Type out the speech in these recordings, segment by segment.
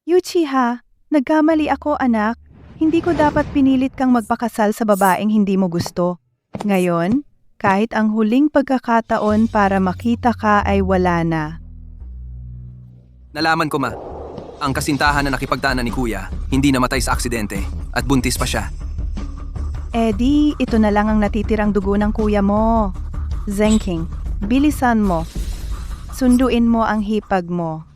Uchiha, nagkamali ako anak. Hindi ko dapat pinilit kang magpakasal sa babaeng hindi mo gusto. Ngayon, kahit ang huling pagkakataon para makita ka ay wala na. Nalaman ko ma, ang kasintahan na nakipagtaanan ni Kuya, hindi namatay sa aksidente at buntis pa siya. Eddie, ito na lang ang natitirang dugo ng kuya mo. Zenking, bilisan mo. Sunduin mo ang hipag mo.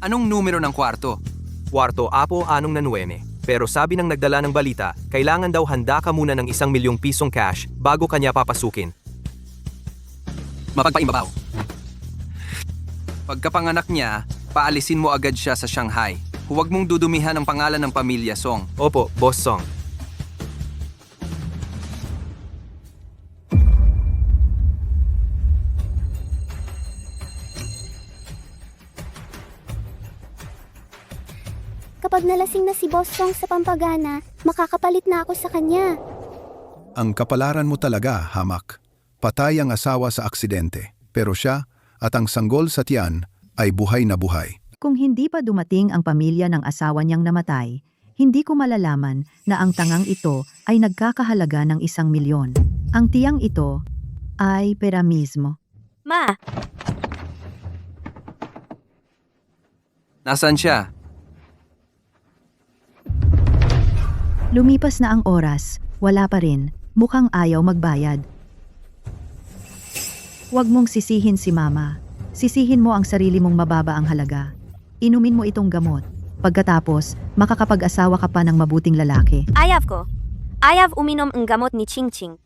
Anong numero ng kwarto? Kwarto Apo 6 pero sabi ng nagdala ng balita, kailangan daw handa ka muna ng 1,000,000 pisong cash bago kanya papasukin. Mapagpaimbabaw. Pagkapanganak niya, paalisin mo agad siya sa Shanghai. Huwag mong dudumihan ang pangalan ng pamilya Song. Opo, Boss Song. Kapag nalasing na si Boss Song sa Pampagana, makakapalit na ako sa kanya. Ang kapalaran mo talaga, Hamak. Patay ang asawa sa aksidente, pero siya at ang sanggol sa tiyan ay buhay na buhay. Kung hindi pa dumating ang pamilya ng asawa niyang namatay, hindi ko malalaman na ang tangang ito ay nagkakahalaga ng 1,000,000. Ang tiyang ito ay pera mismo. Ma, Nasaan siya? Lumipas na ang oras, wala pa rin, mukhang ayaw magbayad. Huwag mong sisihin si mama. Sisihin mo ang sarili mong mababa ang halaga. Inumin mo itong gamot. Pagkatapos, makakapag-asawa ka pa ng mabuting lalaki. ayaw ko. Ayaw uminom ang gamot ni Ching Ching.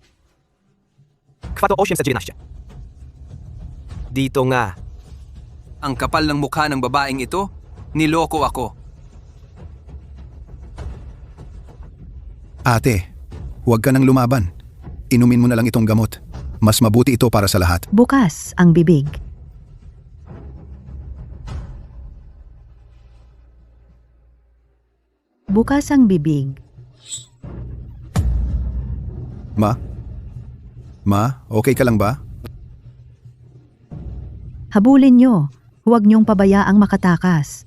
Kwato Ocean sa Ginasya. Dito nga. Ang kapal ng mukha ng babaeng ito, niloko ako. Ate, huwag ka nang lumaban. Inumin mo na lang itong gamot. Mas mabuti ito para sa lahat. Bukas ang bibig. Bukas ang bibig. Ma? Ma, okay ka lang ba? Habulin nyo. Huwag niyong pabayaang makatakas.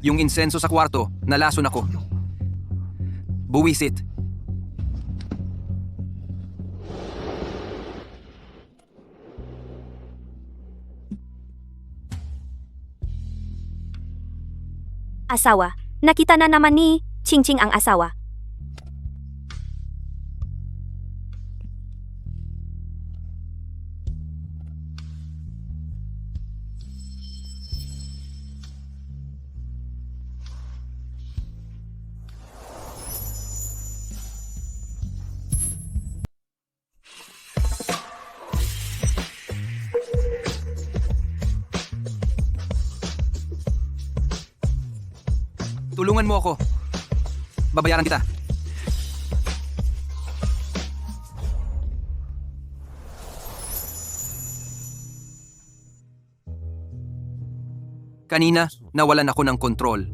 Yung insenso sa kwarto, nalason ako. Buwisit. Asawa. Nakita na naman ni Ching Ching ang asawa. Tulungan mo ako. Babayaran kita. Kanina, nawalan ako ng kontrol.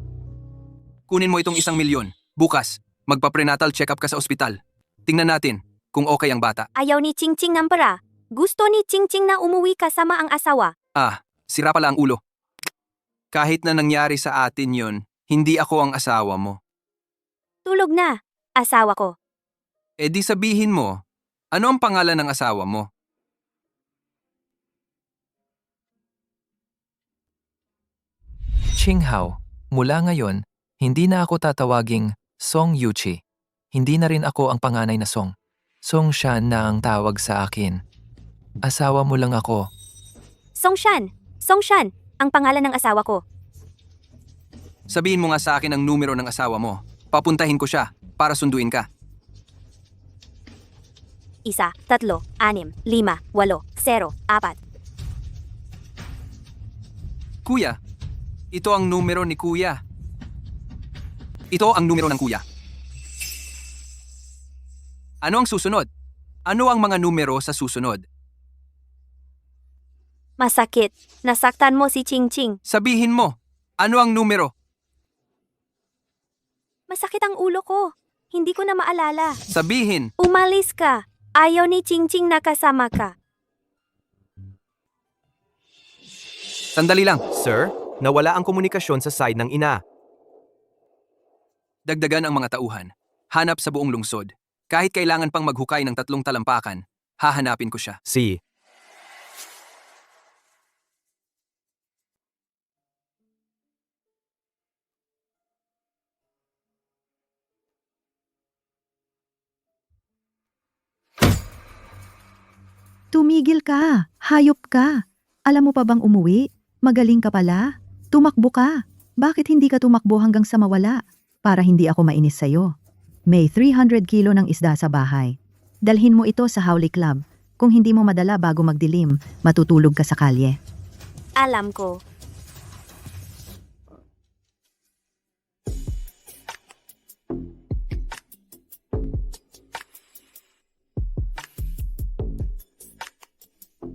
Kunin mo itong 1,000,000. Bukas, magpa-prenatal check-up ka sa ospital. Tingnan natin kung okay ang bata. Ayaw ni Ching Ching ng pera. Gusto ni Ching Ching na umuwi kasama ang asawa. Sira pala ang ulo. Kahit na nangyari sa atin yon, hindi ako ang asawa mo. Tulog na. Asawa ko. E di sabihin mo, ano ang pangalan ng asawa mo? Qinghao, mula ngayon, hindi na ako tatawaging Song Yuchi. Hindi na rin ako ang panganay na Song. Song Shan na ang tawag sa akin. Asawa mo lang ako. Song Shan. Song Shan. Ang pangalan ng asawa ko. Sabihin mo nga sa akin ang numero ng asawa mo. Papuntahin ko siya para sunduin ka. 1, 3, 6, 5, 8, 0, 4. Kuya, ito ang numero ni Kuya. Ito ang numero ng Kuya. Ano ang susunod? Ano ang mga numero sa susunod? Masakit. Nasaktan mo si Ching Ching. Sabihin mo, ano ang numero? Masakit ang ulo ko. Hindi ko na maalala. Sabihin, Umalis ka. Ayaw ni Chingching na kasama ka. sandali lang. Sir, nawala ang komunikasyon sa side ng ina. Dagdagan ang mga tauhan. Hanap sa buong lungsod. Kahit kailangan pang maghukay ng 3 talampakan, hahanapin ko siya. Si. Tumigil ka! Hayop ka! Alam mo pa bang umuwi? Magaling ka pala? Tumakbo ka! Bakit hindi ka tumakbo hanggang sa mawala? Para hindi ako mainis sa'yo. May 300 kilo ng isda sa bahay. Dalhin mo ito sa Howley Club. Kung hindi mo madala bago magdilim, matutulog ka sa kalye. Alam ko.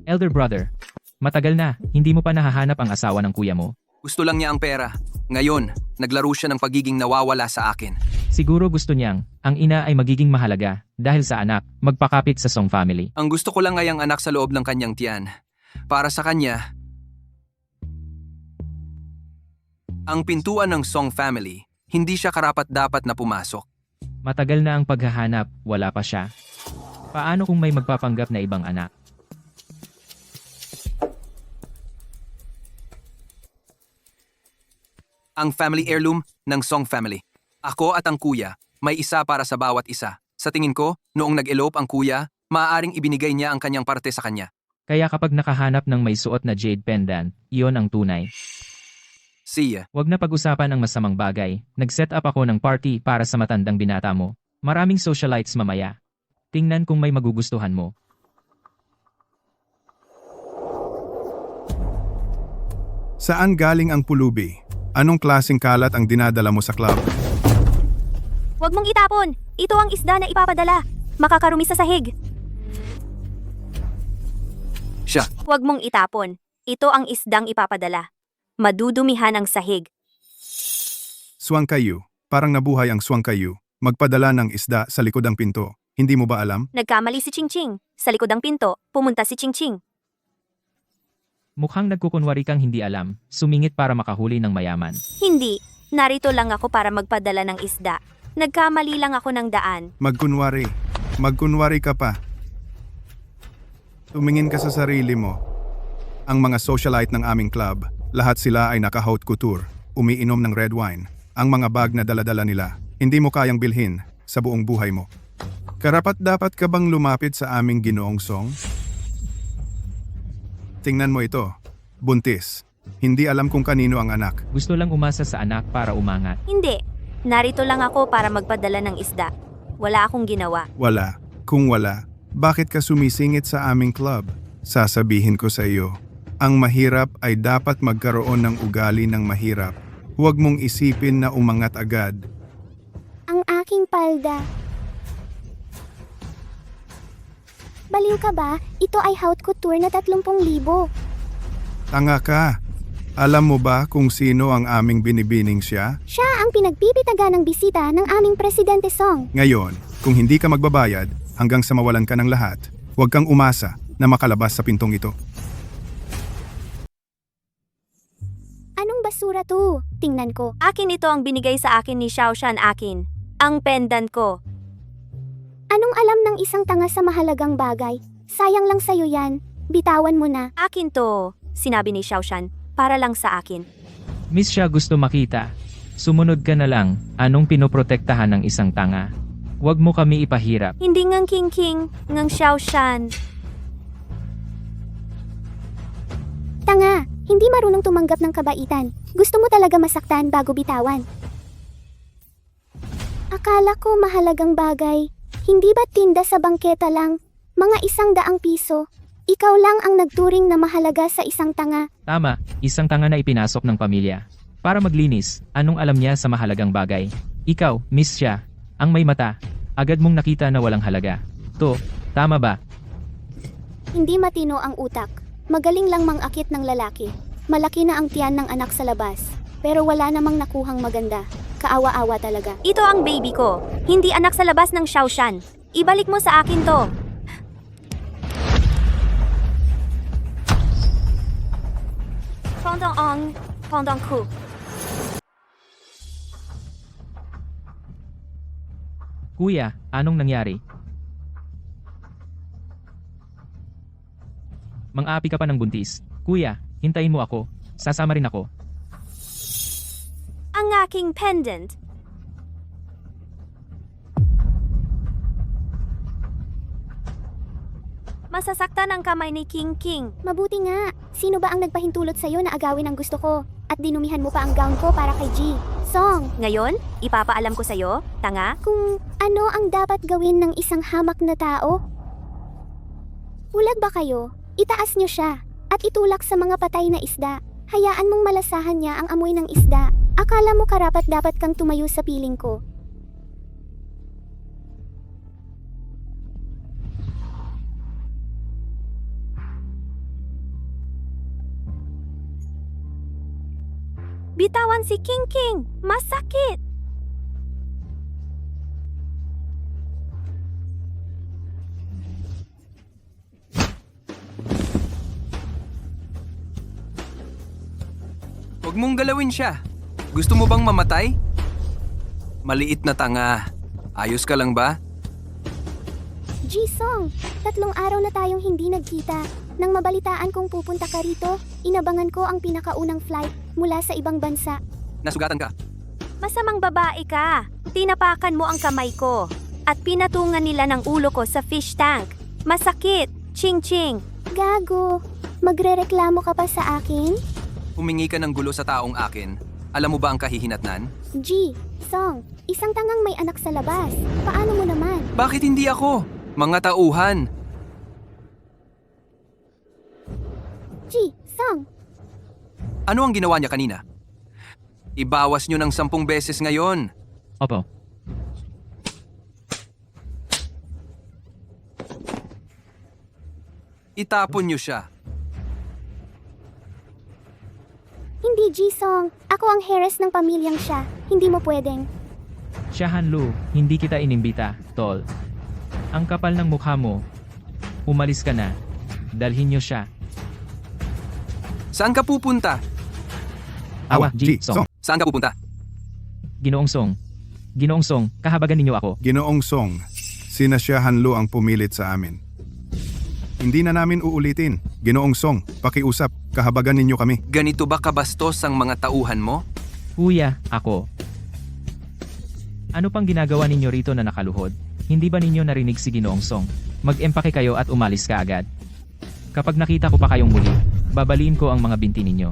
Elder brother, matagal na, hindi mo pa nahahanap ang asawa ng kuya mo? Gusto lang niya ang pera. Ngayon, naglaro siya ng pagiging nawawala sa akin. Siguro gusto niyang, ang ina ay magiging mahalaga, dahil sa anak, magpakapit sa Song family. Ang gusto ko lang ay ang anak sa loob ng kanyang tiyan. Para sa kanya, ang pintuan ng Song family, hindi siya karapat-dapat na pumasok. Matagal na ang paghahanap, wala pa siya. Paano kung may magpapanggap na ibang anak? Ang family heirloom ng Song family. Ako at ang kuya, may isa para sa bawat isa. Sa tingin ko, noong nag-elope ang kuya, maaaring ibinigay niya ang kanyang parte sa kanya. Kaya kapag nakahanap ng may suot na jade pendant, iyon ang tunay. Siya. Huwag na pag-usapan ang masamang bagay. Nag-set up ako ng party para sa matandang binata mo. Maraming socialites mamaya. Tingnan kung may magugustuhan mo. Saan galing ang pulubi? Anong klaseng kalat ang dinadala mo sa club? Huwag mong itapon. Ito ang isda na ipapadala. Makakarumi sa sahig. Siya. Huwag mong itapon. Ito ang isdang ipapadala. Madudumihan ang sahig. Swang kayu. Parang nabuhay ang swang kayu. Magpadala ng isda sa likod ng pinto. Hindi mo ba alam? Nagkamali si Chingching. Sa likod ng pinto, pumunta si Chingching. Mukhang nagkukunwari kang hindi alam, sumingit para makahuli ng mayaman. Hindi. Narito lang ako para magpadala ng isda. Nagkamali lang ako ng daan. Magkunwari. Magkunwari ka pa. Tumingin ka sa sarili mo. Ang mga socialite ng aming club, lahat sila ay naka-haute couture, umiinom ng red wine. Ang mga bag na daladala nila, hindi mo kayang bilhin sa buong buhay mo. Karapat-dapat ka bang lumapit sa aming Ginoong Song? Tingnan mo ito. Buntis. Hindi alam kung kanino ang anak. Gusto lang umasa sa anak para umangat. Hindi. Narito lang ako para magpadala ng isda. Wala akong ginawa. Wala. Kung wala, bakit ka sumisingit sa aming club? Sasabihin ko sa iyo, ang mahirap ay dapat magkaroon ng ugali ng mahirap. Huwag mong isipin na umangat agad. Ang aking palda. Baliw ka ba? Ito ay haute couture na 30,000. Tanga ka. Alam mo ba kung sino ang aming binibining siya? Siya ang pinagpipitaga ng bisita ng aming Presidente Song. Ngayon, kung hindi ka magbabayad hanggang sa mawalan ka ng lahat, huwag kang umasa na makalabas sa pintong ito. Anong basura to? Tingnan ko. Akin ito ang binigay sa akin ni Xiaoshan akin. Ang pendant ko. Anong alam ng isang tanga sa mahalagang bagay? Sayang lang sa'yo yan. Bitawan mo na. Akin to, sinabi ni Xiaoshan, para lang sa akin. Miss siya gusto makita. Sumunod ka na lang, anong pinoprotektahan ng isang tanga? Huwag mo kami ipahirap. Hindi ngang King, ngang Xiaoshan. Tanga, hindi marunong tumanggap ng kabaitan. Gusto mo talaga masaktan bago bitawan. Akala ko mahalagang bagay. Hindi ba tinda sa bangketa lang? Mga 100 piso. Ikaw lang ang nagturing na mahalaga sa isang tanga. Tama, isang tanga na ipinasok ng pamilya. Para maglinis, anong alam niya sa mahalagang bagay? Ikaw, miss siya, ang may mata. Agad mong nakita na walang halaga. To, tama ba? Hindi matino ang utak. Magaling lang mangakit ng lalaki. Malaki na ang tiyan ng anak sa labas. Pero wala namang nakuhang maganda. Kaawa-awa talaga. Ito ang baby ko. Hindi anak sa labas ng Shaoshan. Ibalik mo sa akin to. Pondong ku. Kuya, anong nangyari? Mang-aapi ka pa ng buntis. Kuya, hintayin mo ako. Sasama rin ako. Ang aking pendant. Masasaktan ang kamay ni King King. Mabuti nga. Sino ba ang nagpahintulot sa'yo na agawin ang gusto ko? At dinumihan mo pa ang gown ko para kay G. Song, Ngayon, ipapaalam ko sa'yo, tanga. kung ano ang dapat gawin ng isang hamak na tao? Bulag ba kayo? Itaas niyo siya at itulak sa mga patay na isda. Hayaan mong malasahan niya ang amoy ng isda. Akala mo karapat-dapat kang tumayo sa piling ko. Bitawan si King King. Masakit. Huwag mong galawin siya. Gusto mo bang mamatay? Maliit na tanga. Ayos ka lang ba? G-Song, 3 araw na tayong hindi nagkita. Nang mabalitaan kong pupunta ka rito, inabangan ko ang pinakaunang flight mula sa ibang bansa. Nasugatan ka. Masamang babae ka. Tinapakan mo ang kamay ko. At pinatungan nila ng ulo ko sa fish tank. Masakit. Ching-ching. Gago, magrereklamo ka pa sa akin? Humingi ka ng gulo sa taong akin. Alam mo ba ang kahihinatnan? G-Song, isang tangang may anak sa labas. Paano mo naman? Bakit hindi ako? Mga tauhan. G-Song, Ano ang ginawa niya kanina? Ibawas niyo ng 10 beses ngayon. Opo. Itapon niyo siya. hindi G-Song. Ako ang heiress ng pamilyang siya. Hindi mo pwedeng. Shahan Lu, hindi kita inimbita, tol. Ang kapal ng mukha mo. Umalis ka na. Dalhin niyo siya. Saan ka pupunta? Awa, G. Song. Saan ka pupunta? Ginoong Song. Ginoong Song, kahabagan ninyo ako. Ginoong Song, sina Shahan Lu ang pumilit sa amin. Hindi na namin uulitin. Ginoong Song, pakiusap, kahabagan ninyo kami. Ganito ba kabastos ang mga tauhan mo? Kuya, ako. Ano pang ginagawa ninyo rito na nakaluhod? Hindi ba ninyo narinig si Ginoong Song? Mag-empake kayo at umalis ka agad. Kapag nakita ko pa kayong muli, babaliin ko ang mga binti ninyo.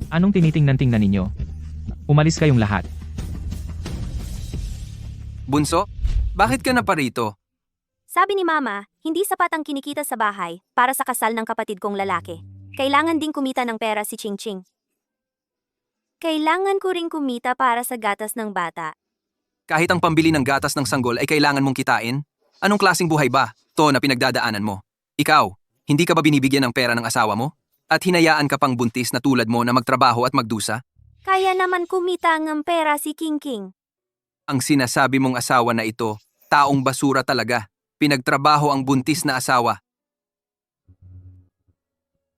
Anong tinitingnan-tingnan ninyo? Umalis kayong lahat. Bunso, bakit ka na pa rito? Sabi ni Mama, hindi sapat ang kinikita sa bahay para sa kasal ng kapatid kong lalaki. Kailangan ding kumita ng pera si Ching Ching. Kailangan ko ring kumita para sa gatas ng bata. Kahit ang pambili ng gatas ng sanggol ay kailangan mong kitain? Anong klaseng buhay ba to na pinagdadaanan mo? Ikaw, hindi ka ba binibigyan ng pera ng asawa mo? At hinayaan ka pang buntis na tulad mo na magtrabaho at magdusa? Kaya naman kumita ng pera si King King. Ang sinasabi mong asawa na ito, taong basura talaga. Pinagtrabaho ang buntis na asawa.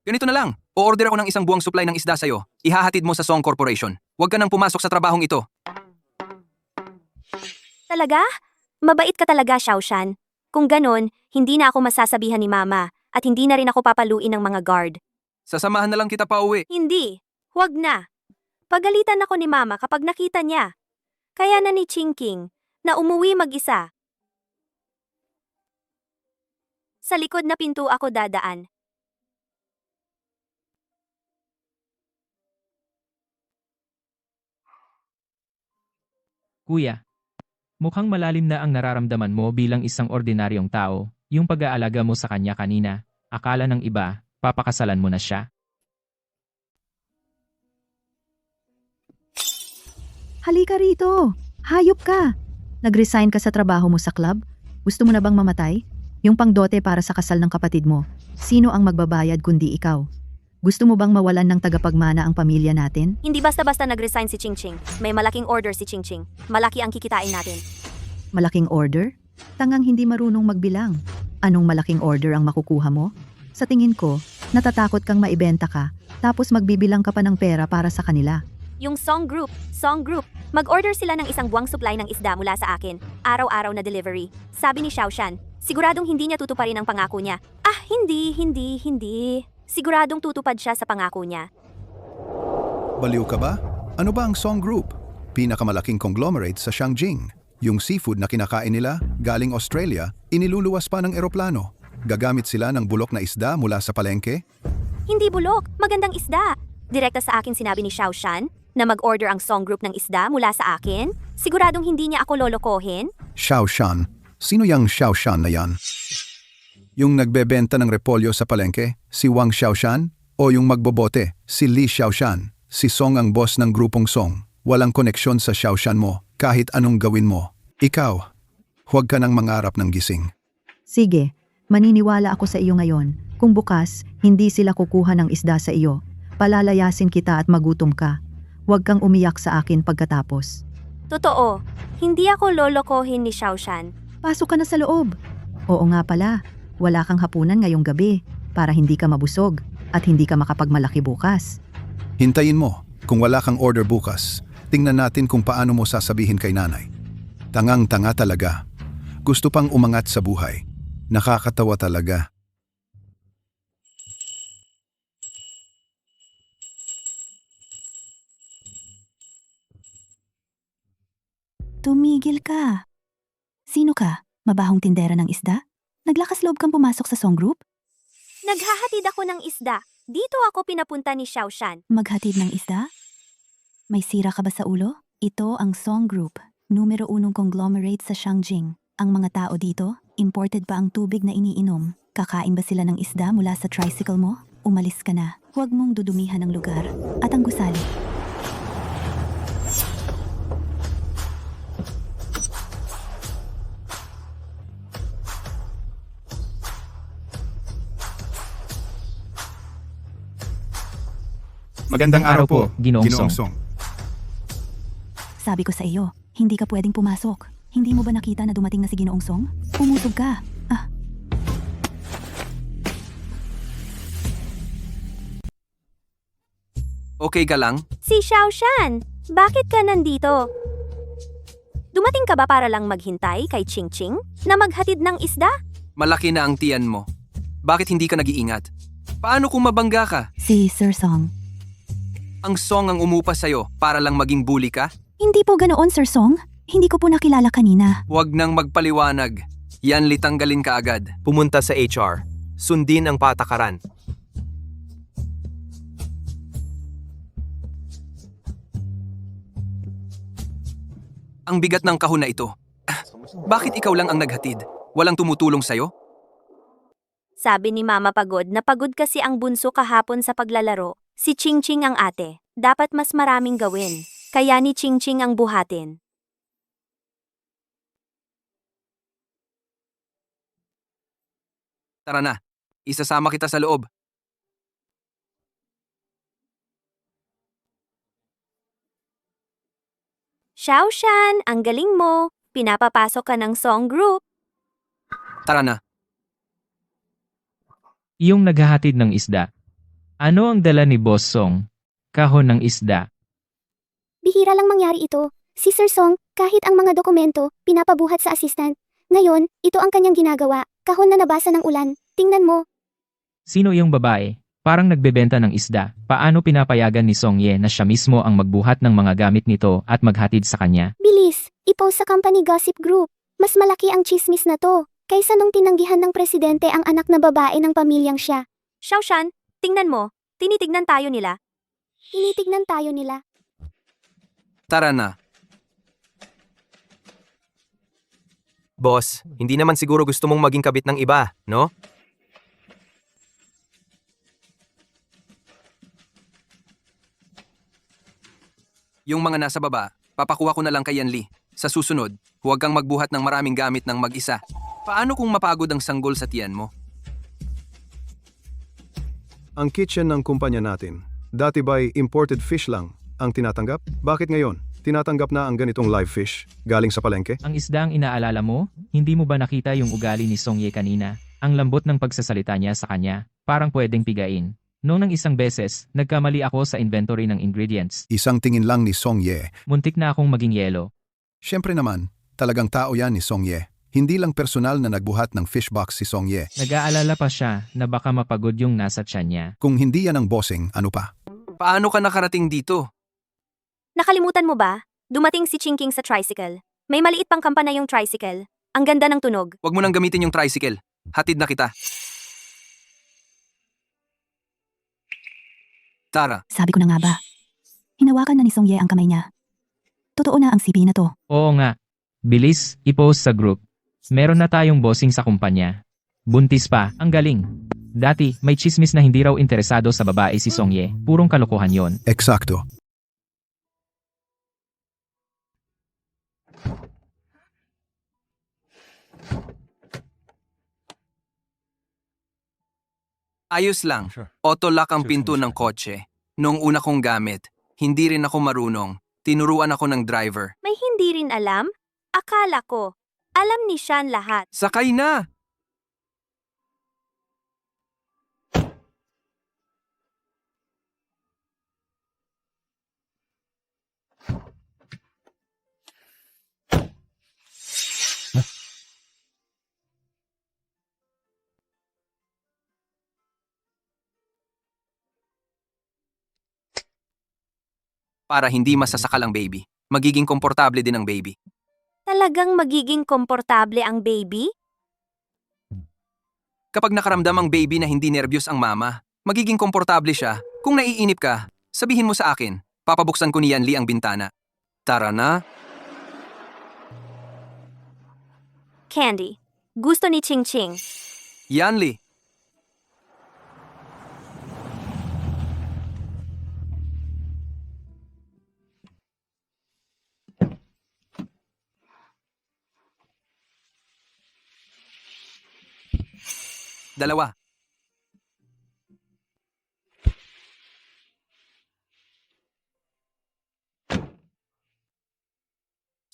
Ganito na lang, o-order ako ng isang buwang supply ng isda sa'yo. Ihahatid mo sa Song Corporation. Huwag ka nang pumasok sa trabahong ito. Talaga? Mabait ka talaga, Shaoshan. Kung ganon, hindi na ako masasabihan ni Mama at hindi na rin ako papaluin ng mga guard. Sasamahan na lang kita pa uwi. Hindi. Huwag na. Pagalitan ako ni Mama kapag nakita niya. Kaya na ni Ching King na umuwi mag-isa. Sa likod na pinto ako dadaan. Kuya, mukhang malalim na ang nararamdaman mo bilang isang ordinaryong tao. Yung pag-aalaga mo sa kanya kanina, akala ng iba, papakasalan mo na siya. Halika rito! Hayop ka! Nag-resign ka sa trabaho mo sa club? Gusto mo na bang mamatay? Yung pangdote para sa kasal ng kapatid mo, sino ang magbabayad kundi ikaw? Gusto mo bang mawalan ng tagapagmana ang pamilya natin? Hindi basta-basta nag-resign si Chingching. May malaking order si Chingching. Malaki ang kikitain natin. Malaking order? Tangang hindi marunong magbilang. Anong malaking order ang makukuha mo? Sa tingin ko, natatakot kang maibenta ka, tapos magbibilang ka pa ng pera para sa kanila. Yung Song Group, mag-order sila ng isang buwang supply ng isda mula sa akin. Araw-araw na delivery. Sabi ni Xiaoshan, siguradong hindi niya tutuparin ang pangako niya. Hindi. Siguradong tutupad siya sa pangako niya. Baliw ka ba? Ano ba ang Song Group? Pinakamalaking conglomerate sa Shangjing. Yung seafood na kinakain nila, galing Australia, iniluluwas pa ng eroplano. Gagamit sila ng bulok na isda mula sa palengke? Hindi bulok, magandang isda. Direkta sa akin sinabi ni Xiaoshan na mag-order ang Song Group ng isda mula sa akin. Siguradong hindi niya ako lolokohin. Xiaoshan? Sino yang Xiaoshan na yan? Yung nagbebenta ng repolyo sa palengke, si Wang Xiaoshan? O yung magbobote, si Li Xiaoshan? Si Song ang boss ng grupong Song. Walang koneksyon sa Xiaoshan mo, kahit anong gawin mo. Ikaw, huwag ka nang mangarap ng gising. Sige, maniniwala ako sa iyo ngayon. Kung bukas, hindi sila kukuha ng isda sa iyo. Palalayasin kita at magutom ka. Huwag kang umiyak sa akin pagkatapos. Totoo, hindi ako lolokohin ni Xiaoshan. Pasok ka na sa loob. Oo nga pala, wala kang hapunan ngayong gabi para hindi ka mabusog at hindi ka makapagmalaki bukas. Hintayin mo, kung wala kang order bukas, tingnan natin kung paano mo sasabihin kay nanay. Tangang-tanga talaga. Gusto pang umangat sa buhay. Nakakatawa talaga. Tumigil ka. Sino ka? Mabahong tindera ng isda? Naglakas loob kang pumasok sa Song Group? Naghahatid ako ng isda. Dito ako pinapunta ni Xiaoshan. Maghatid ng isda? May sira ka ba sa ulo? Ito ang Song Group, numero 1 conglomerate sa Shangjing. Ang mga tao dito, imported pa ang tubig na iniinom. Kakain ba sila ng isda mula sa tricycle mo? Umalis ka na. Huwag mong dudumihan ang lugar. At ang gusali. Magandang araw po, Ginoong Song. Song. Sabi ko sa iyo, hindi ka pwedeng pumasok. Hindi mo ba nakita na dumating na si Ginoong Song? Pumusog ka. Okay ka lang? Si Xiaoshan, bakit ka nandito? Dumating ka ba para lang maghintay kay Chingching na maghatid ng isda? Malaki na ang tiyan mo. Bakit hindi ka nag-iingat? Paano kung mabangga ka? Si Sir Song. Ang Song ang umupa sa'yo para lang maging bully ka? Hindi po ganoon, Sir Song. Hindi ko po nakilala kanina. Huwag nang magpaliwanag. Yan litanggalin ka agad. Pumunta sa HR. Sundin ang patakaran. Ang bigat ng kahon na ito. Bakit ikaw lang ang naghatid? Walang tumutulong sa'yo? Sabi ni Mama Pagod na pagod kasi ang bunso kahapon sa paglalaro. Si Chingching ang ate. Dapat mas maraming gawin. Kaya ni Chingching ang buhatin. Tara na. Isasama kita sa loob. Xiaoshan, ang galing mo. Pinapapasok ka ng Song Group. Tara na. Yung naghahatid ng isda. Ano ang dala ni Boss Song? Kahon ng isda. Bihira lang mangyari ito. Si Sir Song, kahit ang mga dokumento, pinapabuhat sa assistant. Ngayon, ito ang kanyang ginagawa. Kahon na nabasa ng ulan. Tingnan mo. Sino yung babae? Parang nagbebenta ng isda. Paano pinapayagan ni Song Ye na siya mismo ang magbuhat ng mga gamit nito at maghatid sa kanya? Bilis, ipost sa company gossip group. Mas malaki ang chismis na to, kaysa nung tinanggihan ng presidente ang anak na babae ng pamilyang siya. Xiaoshan, tingnan mo. Tinitignan tayo nila. Tinitignan tayo nila. Tara na. Boss, hindi naman siguro gusto mong maging kabit ng iba, no? Yung mga nasa baba, papakuha ko na lang kay Yanli. Sa susunod, huwag kang magbuhat ng maraming gamit ng mag-isa. Paano kung mapagod ang sanggol sa tiyan mo? ang kitchen ng kumpanya natin. Dati ba'y imported fish lang ang tinatanggap? Bakit ngayon? Tinatanggap na ang ganitong live fish galing sa palengke? Ang isda ang inaalala mo? Hindi mo ba nakita yung ugali ni Song Ye kanina? Ang lambot ng pagsasalita niya sa kanya, parang pwedeng pigain. Noong ng isang beses, nagkamali ako sa inventory ng ingredients. Isang tingin lang ni Song Ye. Muntik na akong maging yelo. Siyempre naman, talagang tao yan ni Song Ye. Hindi lang personal na nagbuhat ng fish box si Song Ye. Nag-aalala pa siya na baka mapagod yung nasa tiyan niya. Kung hindi yan ang bossing, ano pa? Paano ka nakarating dito? Nakalimutan mo ba? Dumating si Chingking sa tricycle. May maliit pang kampana yung tricycle. Ang ganda ng tunog. Huwag mo nang gamitin yung tricycle. Hatid na kita. Tara, Sabi ko na nga ba? Hinawakan na ni Song Ye ang kamay niya. Totoo na ang CP na to. Oo nga. Bilis, i-post sa group. Meron na tayong bossing sa kumpanya. Buntis pa, ang galing. Dati, may chismis na hindi raw interesado sa babae si Song Ye. Purong kalokohan yon. Eksakto. ayos lang. Auto-lock ang pinto ng kotse. Noong una kong gamit, hindi rin ako marunong. Tinuruan ako ng driver. May hindi rin alam? Akala ko. Alam ni Sean lahat. Sakay na! Para hindi masasakal ang baby. Magiging komportable din ang baby. Talagang magiging komportable ang baby? Kapag nakaramdam ang baby na hindi nervyos ang mama, magiging komportable siya. Kung naiinip ka, sabihin mo sa akin. Papabuksan ko ni Yanli ang bintana. Tara na. Candy. Gusto ni Ching Ching. Yanli. Dalawa.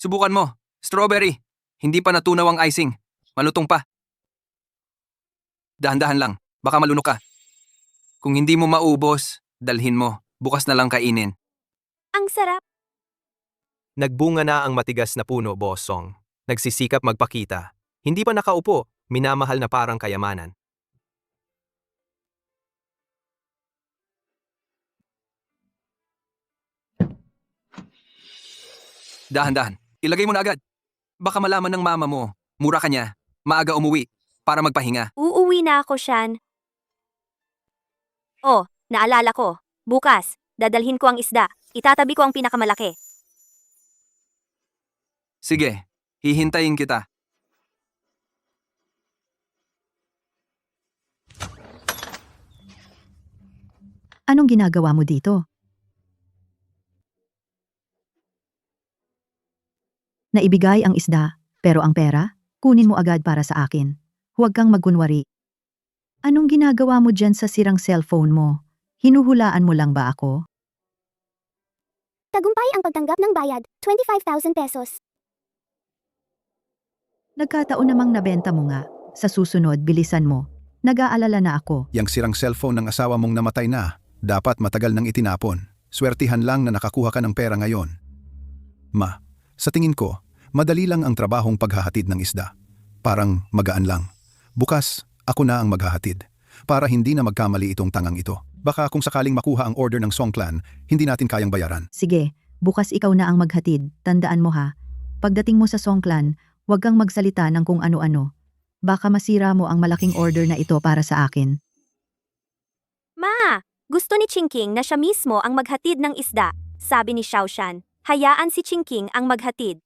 Subukan mo. Strawberry. Hindi pa natunaw ang icing. Malutong pa. Dahan-dahan lang. Baka malunok ka. Kung hindi mo maubos, dalhin mo. Bukas na lang kainin. Ang sarap. Nagbunga na ang matigas na puno, Boss Song. Nagsisikap magpakita. Hindi pa nakaupo, minamahal na parang kayamanan. Dahan-dahan. Ilagay mo na agad. Baka malaman ng mama mo. Mura ka niya. Maaga umuwi. Para magpahinga. Uuwi na ako, Sean. Oh, naalala ko. Bukas, dadalhin ko ang isda. Itatabi ko ang pinakamalaki. Sige. Hihintayin kita. Anong ginagawa mo dito? Naibigay ang isda, pero ang pera, kunin mo agad para sa akin. Huwag kang magkunwari. Anong ginagawa mo dyan sa sirang cellphone mo? Hinuhulaan mo lang ba ako? Tagumpay ang pagtanggap ng bayad, 25,000 pesos. Nagkataon namang nabenta mo nga. Sa susunod, bilisan mo. Nag-aalala na ako. Yang sirang cellphone ng asawa mong namatay na, dapat matagal nang itinapon. Swertihan lang na nakakuha ka ng pera ngayon. Ma, sa tingin ko, madali lang ang trabahong paghahatid ng isda. Parang magaan lang. Bukas, ako na ang maghahatid. Para hindi na magkamali itong tangang ito. Baka kung sakaling makuha ang order ng Song Clan, hindi natin kayang bayaran. Sige, bukas ikaw na ang maghatid. Tandaan mo ha. Pagdating mo sa Songklan, huwag kang magsalita ng kung ano-ano. Baka masira mo ang malaking order na ito para sa akin. Ma, gusto ni Chingking na siya mismo ang maghatid ng isda. Sabi ni Xiaoshan, hayaan si Chingking ang maghatid.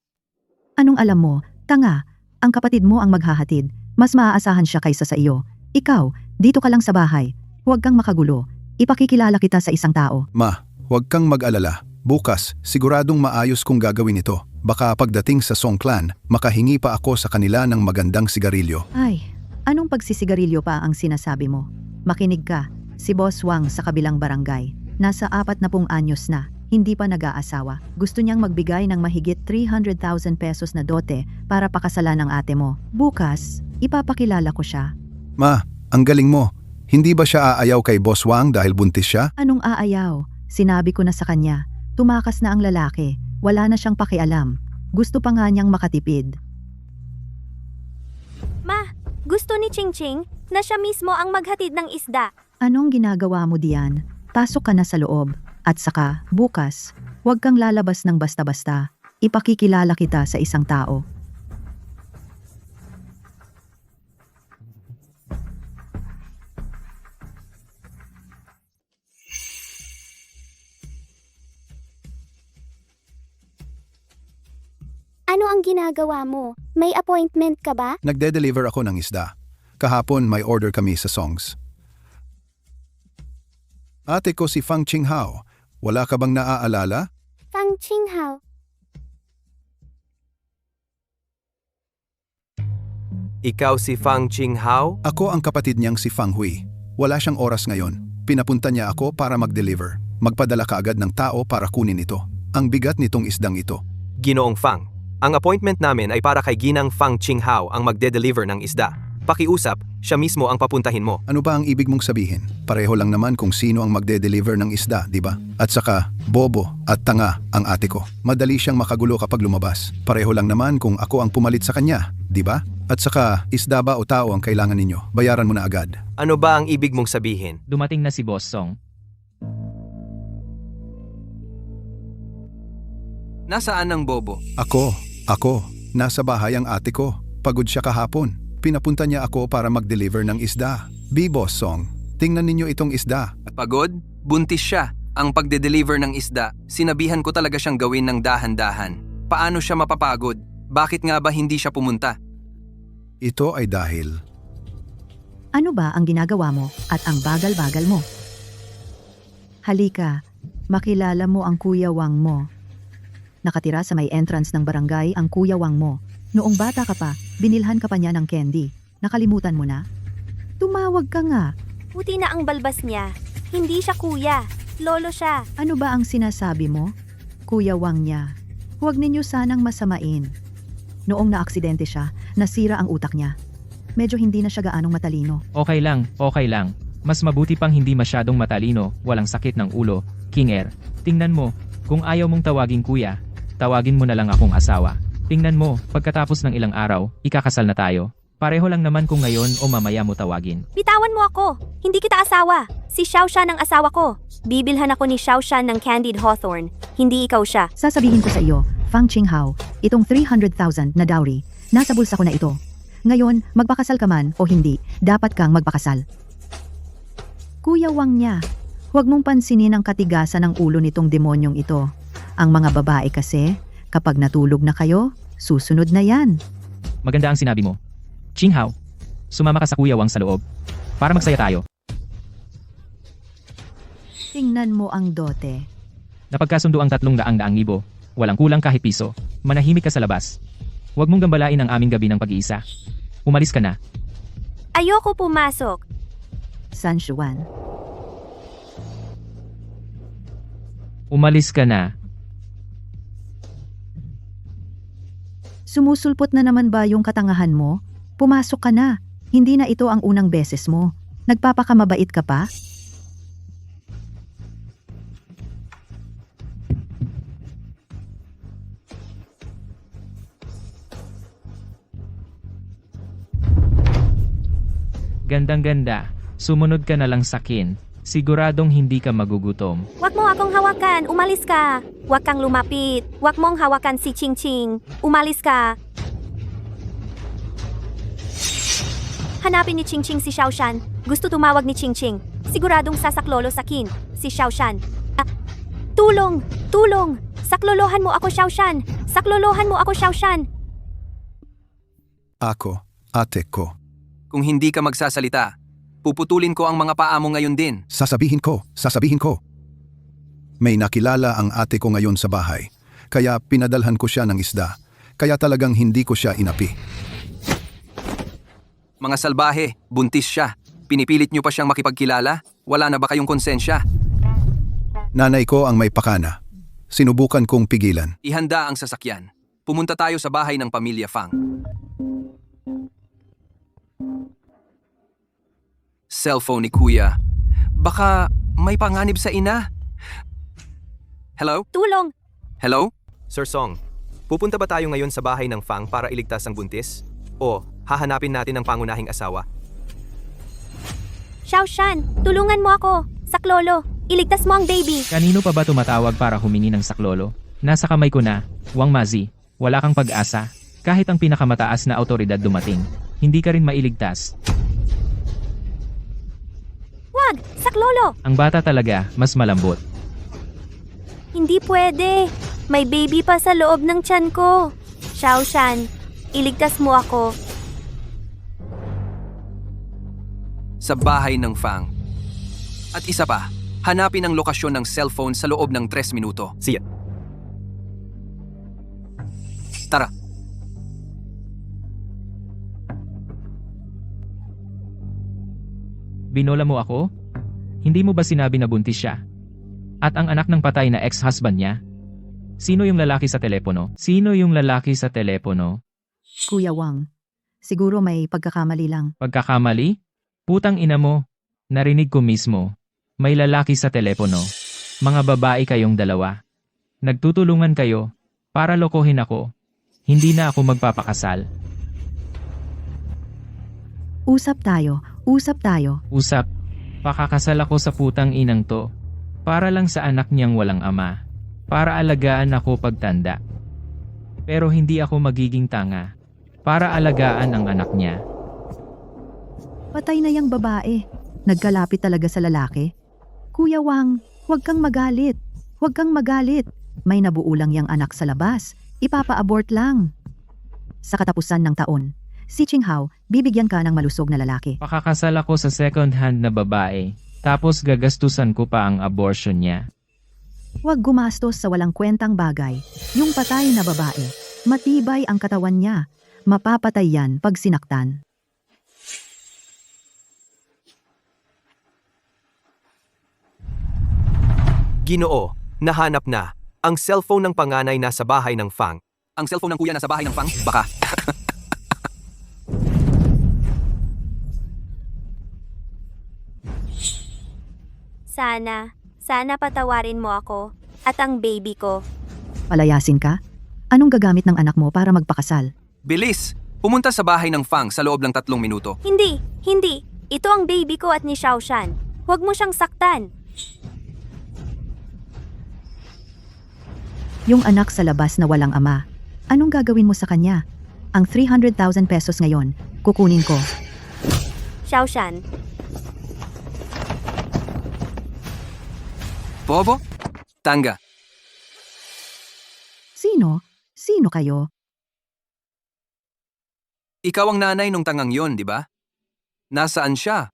Anong alam mo? Tanga, ang kapatid mo ang maghahatid. Mas maaasahan siya kaysa sa iyo. Ikaw, dito ka lang sa bahay. Huwag kang makagulo. Ipakikilala kita sa isang tao. Ma, huwag kang mag-alala. Bukas, siguradong maayos kong gagawin ito. Baka pagdating sa Song Clan, makahingi pa ako sa kanila ng magandang sigarilyo. Ay, anong pagsisigarilyo pa ang sinasabi mo? Makinig ka. Si Boss Wang sa kabilang barangay. Nasa 40 anyos na. Hindi pa nag-aasawa. Gusto niyang magbigay ng mahigit 300,000 pesos na dote para pakasalan ng ate mo. Bukas, ipapakilala ko siya. Ma, ang galing mo. Hindi ba siya aayaw kay Boss Wang dahil buntis siya? Anong aayaw? Sinabi ko na sa kanya. Tumakas na ang lalaki. Wala na siyang pakialam. Gusto pa nga niyang makatipid. Ma, gusto ni Ching Ching na siya mismo ang maghatid ng isda. Anong ginagawa mo diyan? Pasok ka na sa loob. At saka, bukas, huwag kang lalabas ng basta-basta. Ipakikilala kita sa isang tao. Ano ang ginagawa mo? May appointment ka ba? Nagde-deliver ako ng isda. Kahapon may order kami sa Songs. Ate ko si Fang Qinghao. Wala ka bang naaalala? Fang Qinghao. Ikaw si Fang Qinghao? Ako ang kapatid niyang si Fang Hui. Wala siyang oras ngayon. Pinapunta niya ako para mag-deliver. Magpadala ka agad ng tao para kunin ito. Ang bigat nitong isdang ito. Ginoong Fang, ang appointment namin ay para kay Ginang Fang Qinghao ang magde-deliver ng isda. Pakiusap, siya mismo ang papuntahin mo. Ano ba ang ibig mong sabihin? Pareho lang naman kung sino ang magde-deliver ng isda, di ba? At saka, bobo at tanga ang ate ko. Madali siyang makagulo kapag lumabas. Pareho lang naman kung ako ang pumalit sa kanya, di ba? At saka, isda ba o tao ang kailangan ninyo? Bayaran mo na agad. Ano ba ang ibig mong sabihin? Dumating na si Boss Song. Nasaan ang bobo? Ako. Nasa bahay ang ate ko. Pagod siya kahapon. Pinapunta niya ako para mag-deliver ng isda. Boss Song, tingnan ninyo itong isda. Pagod? Buntis siya. Ang pagde-deliver ng isda, sinabihan ko talaga siyang gawin ng dahan-dahan. Paano siya mapapagod? Bakit nga ba hindi siya pumunta? Ito ay dahil... Ano ba ang ginagawa mo at ang bagal-bagal mo? Halika, makilala mo ang Kuya Wang mo. Nakatira sa may entrance ng barangay ang Kuya Wang mo. Noong bata ka pa, binilhan ka pa niya ng candy. Nakalimutan mo na? Tumawag ka nga. Puti na ang balbas niya. Hindi siya kuya. Lolo siya. Ano ba ang sinasabi mo? Kuya Wang niya. Huwag ninyo sanang masamain. Noong naaksidente siya, nasira ang utak niya. Medyo hindi na siya gaanong matalino. Okay lang. Mas mabuti pang hindi masyadong matalino, walang sakit ng ulo. King Air, tingnan mo. Kung ayaw mong tawagin kuya, tawagin mo na lang akong asawa. Tingnan mo, pagkatapos ng ilang araw, ikakasal na tayo. Pareho lang naman kung ngayon o mamaya mo tawagin. Bitawan mo ako. Hindi kita asawa. Si Xiaoshan ang asawa ko. Bibilhan ako ni Xiaoshan ng candied hawthorn. Hindi ikaw siya. Sasabihin ko sa iyo, Fang Qinghao, itong 300,000 na dowry, nasa bulsa ko na ito. Ngayon, magpakasal ka man o hindi, dapat kang magpakasal. Kuya Wang niya, huwag mong pansinin ang katigasan ng ulo nitong demonyong ito. Ang mga babae kasi, kapag natulog na kayo, susunod na yan. Maganda ang sinabi mo. Qinghao, sumama ka sa Kuya Wang sa loob. Para magsaya tayo. Tingnan mo ang dote. Napagkasundo ang 300,000. Walang kulang kahit piso. Manahimik ka sa labas. Huwag mong gambalain ang aming gabi ng pag-iisa. Umalis ka na. Ayoko pumasok. San Juan. Umalis ka na. Sumusulpot na naman ba yung katangahan mo? Pumasok ka na. Hindi na ito ang unang beses mo. Nagpapakamabait ka pa? Gandang-ganda. Sumunod ka na lang sa akin. Siguradong hindi ka magugutom. Huwag mo akong hawakan. Umalis ka. Huwag kang lumapit. Huwag mong hawakan si Ching Ching. Umalis ka. Hanapin ni Ching Ching si Xiaoshan. Gusto tumawag ni Ching Ching. Siguradong sasaklolo sa kin. Si Xiaoshan. Tulong! Tulong! Saklolohan mo ako, Xiaoshan! Saklolohan mo ako, Xiaoshan! Ako, ate ko. Kung hindi ka magsasalita, puputulin ko ang mga paa mo ngayon din. Sasabihin ko. May nakilala ang ate ko ngayon sa bahay. Kaya pinadalhan ko siya ng isda. Kaya talagang hindi ko siya inapi. Mga salbahe, buntis siya. Pinipilit niyo pa siyang makipagkilala? Wala na ba kayong konsensya? Nanay ko ang may pakana. Sinubukan kong pigilan. Ihanda ang sasakyan. Pumunta tayo sa bahay ng pamilya Fang. Cellphone ni Kuya. Baka may panganib sa ina. Hello? Tulong! Hello? Sir Song, pupunta ba tayo ngayon sa bahay ng Fang para iligtas ang buntis? O hahanapin natin ang pangunahing asawa? Xiaoshan, tulungan mo ako! Saklolo, iligtas mo ang baby! Kanino pa ba tumatawag para humingi ng saklolo? Nasa kamay ko na, Wang Mazi. Wala kang pag-asa. Kahit ang pinakamataas na autoridad dumating, hindi ka rin mailigtas. Wag! Saklolo! Ang bata talaga, mas malambot. Hindi pwede. May baby pa sa loob ng tiyan ko. Xiaoshan, iligtas mo ako. Sa bahay ng Fang. At isa pa, hanapin ang lokasyon ng cellphone sa loob ng 3 minuto. Siya. Tara. Binola mo ako? Hindi mo ba sinabi na buntis siya? At ang anak ng patay na ex-husband niya? Sino yung lalaki sa telepono? Sino yung lalaki sa telepono? Kuya Wang, siguro may pagkakamali lang. Pagkakamali? Putang ina mo. Narinig ko mismo. May lalaki sa telepono. Mga babae kayong dalawa. Nagtutulungan kayo para lokohin ako. Hindi na ako magpapakasal. Usap tayo, usap tayo. Usap. Pakakasal ako sa putang inang to. Para lang sa anak niyang walang ama. Para alagaan ako pagtanda. Pero hindi ako magiging tanga. Para alagaan ang anak niya. Patay na yang babae. Nagkalapit talaga sa lalaki. Kuya Wang, huwag kang magalit. Huwag kang magalit. May nabuulang yang anak sa labas. Ipapa-abort lang. Sa katapusan ng taon, si Qinghao, bibigyan ka ng malusog na lalaki. Pakakasal ako sa second hand na babae. Tapos gagastusan ko pa ang abortion niya. Huwag gumastos sa walang kwentang bagay. Yung patay na babae, matibay ang katawan niya. Mapapatay yan pag sinaktan. Ginoo, nahanap na. Ang cellphone ng panganay nasa bahay ng Fang. Ang cellphone ng kuya nasa bahay ng Fang? Baka. Sana patawarin mo ako at ang baby ko. Palayasin ka? Anong gagamit ng anak mo para magpakasal? Bilis! Pumunta sa bahay ng Fang sa loob ng 3 minuto. Hindi. Ito ang baby ko at ni Xiaoshan. Huwag mo siyang saktan. Yung anak sa labas na walang ama, anong gagawin mo sa kanya? Ang 300,000 pesos ngayon, kukunin ko. Xiaoshan, Bobo? Tanga. Sino? Sino kayo? Ikaw ang nanay nung tangang yon, di ba? Nasaan siya?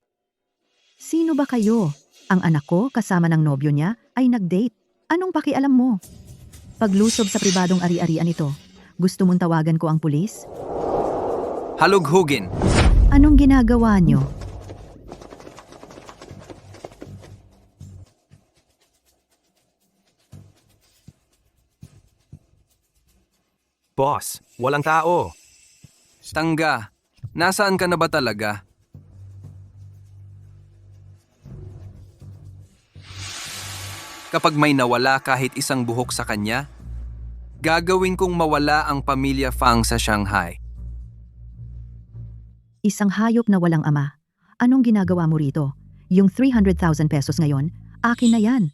Sino ba kayo? Ang anak ko kasama ng nobyo niya ay nag-date. Anong pakialam mo? Paglusob sa pribadong ari-arian ito, gusto mong tawagan ko ang pulis? Halughugin. Anong ginagawa niyo? Boss, walang tao. Tanga. Nasaan ka na ba talaga? Kapag may nawala kahit isang buhok sa kanya, gagawin kong mawala ang pamilya Fang sa Shanghai. Isang hayop na walang ama. Anong ginagawa mo rito? Yung 300,000 pesos ngayon, akin na yan.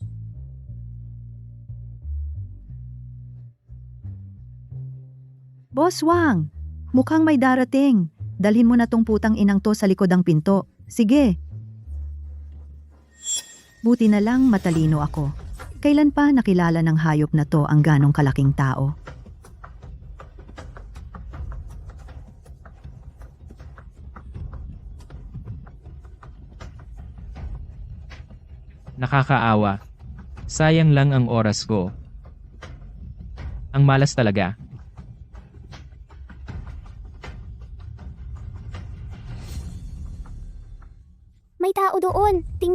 Boss Wang, mukhang may darating. Dalhin mo na tong putang inang to sa likod ng pinto. Sige. Buti na lang matalino ako. Kailan pa nakilala ng hayop na to ang ganong kalaking tao? Nakakaawa. Sayang lang ang oras ko. Ang malas talaga.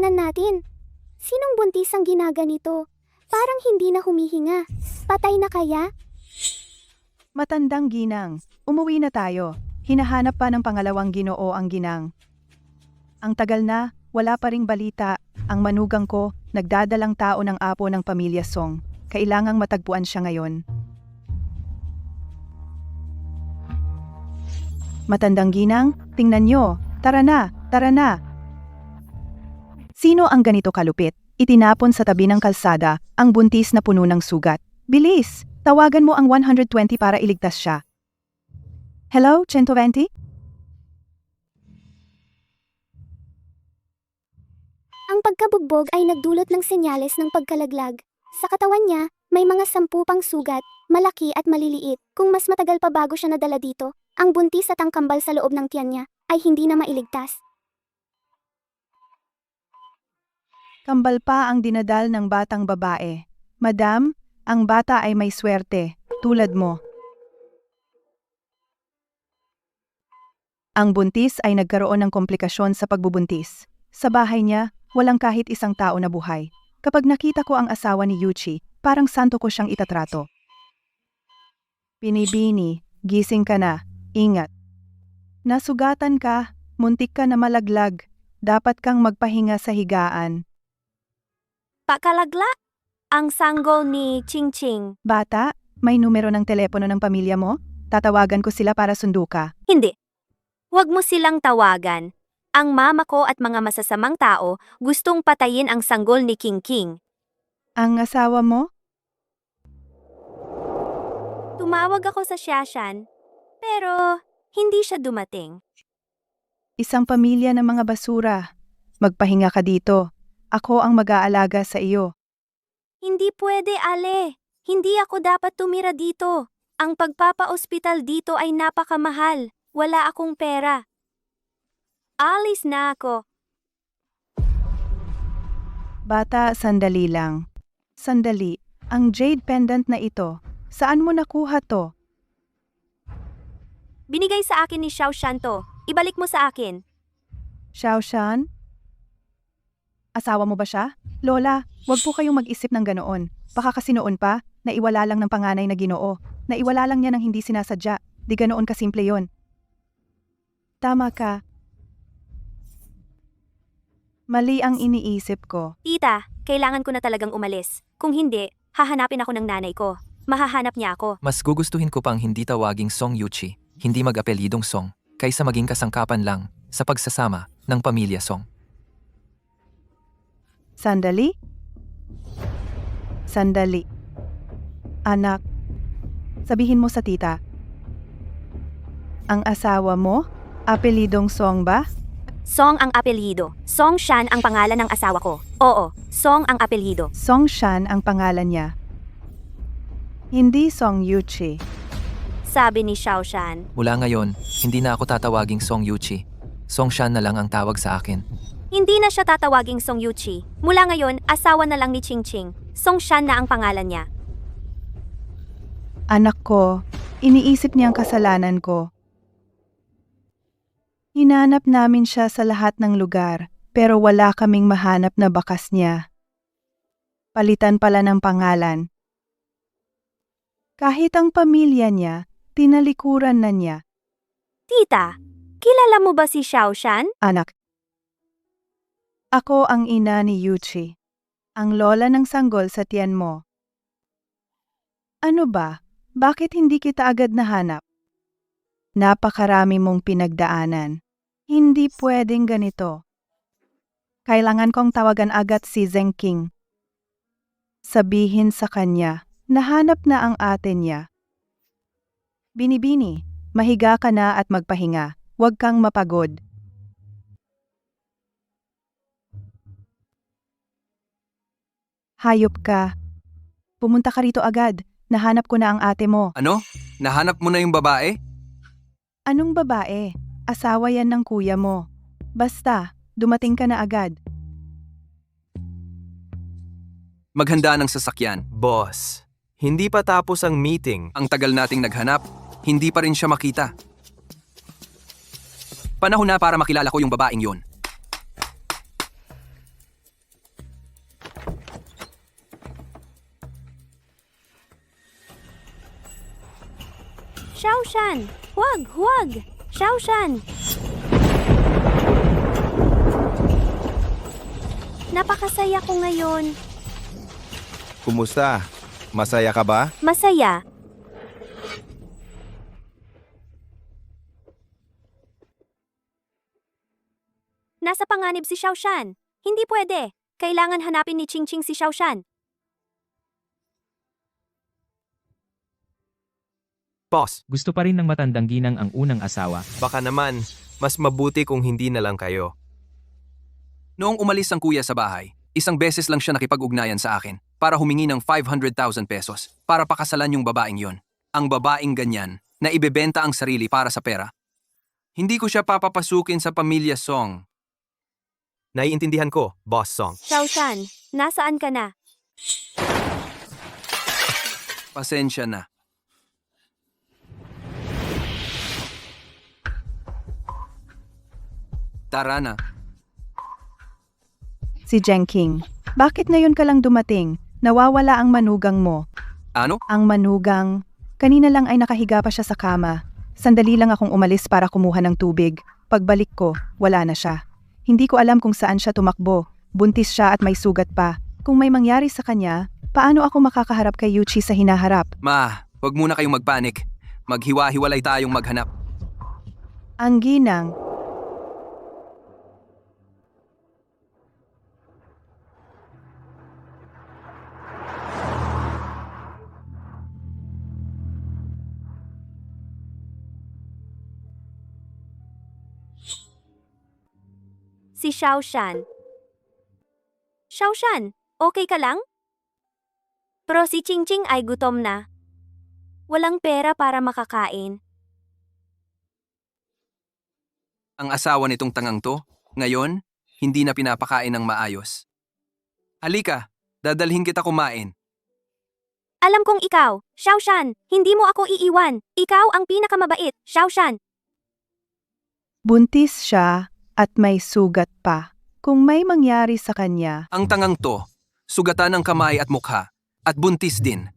tingnan natin. Sinong buntis ang ginaganito? Parang hindi na humihinga. Patay na kaya? Matandang ginang, umuwi na tayo. Hinahanap pa ng pangalawang Ginoo ang ginang. Ang tagal na, wala pa ring balita. Ang manugang ko, nagdadalang tao ng apo ng pamilya Song. Kailangang matagpuan siya ngayon. Matandang ginang, tingnan nyo. Tara na, tara na. Sino ang ganito kalupit? Itinapon sa tabi ng kalsada ang buntis na puno ng sugat. Bilis! Tawagan mo ang 120 para iligtas siya. Hello, 120? Ang pagkabugbog ay nagdulot ng senyales ng pagkalaglag. Sa katawan niya, may mga 10 pang sugat, malaki at maliliit. Kung mas matagal pa bago siya nadala dito, ang buntis at ang kambal sa loob ng tiyan niya ay hindi na mailigtas. Kambal pa ang dinadal ng batang babae. Madam, ang bata ay may swerte, tulad mo. Ang buntis ay nagkaroon ng komplikasyon sa pagbubuntis. Sa bahay niya, walang kahit isang tao na buhay. Kapag nakita ko ang asawa ni Yuchi, parang santo ko siyang itatrato. Binibini, gising ka na, ingat. Nasugatan ka, muntik ka na malaglag. Dapat kang magpahinga sa higaan. Pakalagla? Ang sanggol ni Ching Ching. Bata, may numero ng telepono ng pamilya mo? Tatawagan ko sila para sundo ka. Hindi. Huwag mo silang tawagan. Ang mama ko at mga masasamang tao gustong patayin ang sanggol ni King King. Ang asawa mo? Tumawag ako sa Xiaoshan, pero hindi siya dumating. Isang pamilya ng mga basura. Magpahinga ka dito. Ako ang mag-aalaga sa iyo. Hindi pwede, Ale. Hindi ako dapat tumira dito. Ang pagpapa-ospital dito ay napakamahal. Wala akong pera. Alis na ako. Bata, sandali lang. Sandali, ang jade pendant na ito, saan mo nakuha to? Binigay sa akin ni Xiaoshan to. Ibalik mo sa akin. Xiaoshan? Asawa mo ba siya? Lola, wag po kayong mag-isip ng ganoon. Baka kasi noon pa, naiwala lang ng panganay na Ginoo. Naiwala lang niya ng hindi sinasadya. Di ganoon kasimple yon. Tama ka. Mali ang iniisip ko. Tita, kailangan ko na talagang umalis. Kung hindi, hahanapin ako ng nanay ko. Mahahanap niya ako. Mas gugustuhin ko pang hindi tawaging Song Yuchi, hindi mag-apelyidong Song, kaysa maging kasangkapan lang sa pagsasama ng pamilya Song. Sandali? Sandali. Anak, sabihin mo sa tita. Ang asawa mo? Apelidong Song ba? Song ang apelyido. Song Shan ang pangalan ng asawa ko. Oo, Song ang apelyido. Song Shan ang pangalan niya. Hindi Song Yuchi. Sabi ni Xiaoshan. Mula ngayon, hindi na ako tatawaging Song Yuchi. Song Shan na lang ang tawag sa akin. Hindi na siya tatawaging Song Yuchi. Mula ngayon, asawa na lang ni Ching Ching. Song Shan na ang pangalan niya. Anak ko, iniisip niyang kasalanan ko. Hinanap namin siya sa lahat ng lugar, pero wala kaming mahanap na bakas niya. Palitan pala ng pangalan. Kahit ang pamilya niya, tinalikuran na niya. Tita, kilala mo ba si Xiaoshan? Anak. Ako ang ina ni Yuchi, ang lola ng sanggol sa tiyan mo. Ano ba? Bakit hindi kita agad nahanap? Napakarami mong pinagdaanan. Hindi pwedeng ganito. Kailangan kong tawagan agad si Zeng King. Sabihin sa kanya, nahanap na ang ate niya. Binibini, mahiga ka na at magpahinga. Huwag kang mapagod. Hayop ka. Pumunta ka rito agad. Nahanap ko na ang ate mo. Ano? Nahanap mo na yung babae? Anong babae? Asawa yan ng kuya mo. Basta, dumating ka na agad. Maghanda ng sasakyan. Boss, hindi pa tapos ang meeting. Ang tagal nating naghanap, hindi pa rin siya makita. Panahon na para makilala ko yung babaeng yon. Xiaoshan! Huwag! Huwag! Xiaoshan! Napakasaya ko ngayon. Kumusta? Masaya ka ba? Masaya. Nasa panganib si Xiaoshan. Hindi pwede. Kailangan hanapin ni Qingqing si Xiaoshan. Boss, Gusto pa rin ng matandang ginang ang unang asawa. baka naman, mas mabuti kung hindi na lang kayo. Noong umalis ang kuya sa bahay, isang beses lang siya nakipag-ugnayan sa akin para humingi ng 500,000 pesos para pakasalan yung babaeng yon. Ang babaeng ganyan na ibebenta ang sarili para sa pera. Hindi ko siya papapasukin sa pamilya Song. Naiintindihan ko, Boss Song. Xiaoshan, nasaan ka na? Pasensya na. Tara na. Si Jengking, bakit ngayon ka lang dumating? Nawawala ang manugang mo. Ano? Ang manugang, kanina lang ay nakahiga pa siya sa kama. Sandali lang akong umalis para kumuha ng tubig. Pagbalik ko, wala na siya. Hindi ko alam kung saan siya tumakbo. Buntis siya at may sugat pa. Kung may mangyari sa kanya, paano ako makakaharap kay Yuchi sa hinaharap? Ma, wag muna kayong magpanik. Maghiwa-hiwalay tayong maghanap. Ang ginang, Si Xiaoshan. Xiaoshan, okay ka lang? Pero si Qingqing ay gutom na. Walang pera para makakain. Ang asawa nitong tangang to, ngayon, hindi na pinapakain ng maayos. Halika, dadalhin kita kumain. Alam kong ikaw, Xiaoshan, hindi mo ako iiwan. Ikaw ang pinakamabait, Xiaoshan. buntis siya at may sugat pa. Kung may mangyari sa kanya, Ang tangang to, sugatan ng kamay at mukha, at buntis din.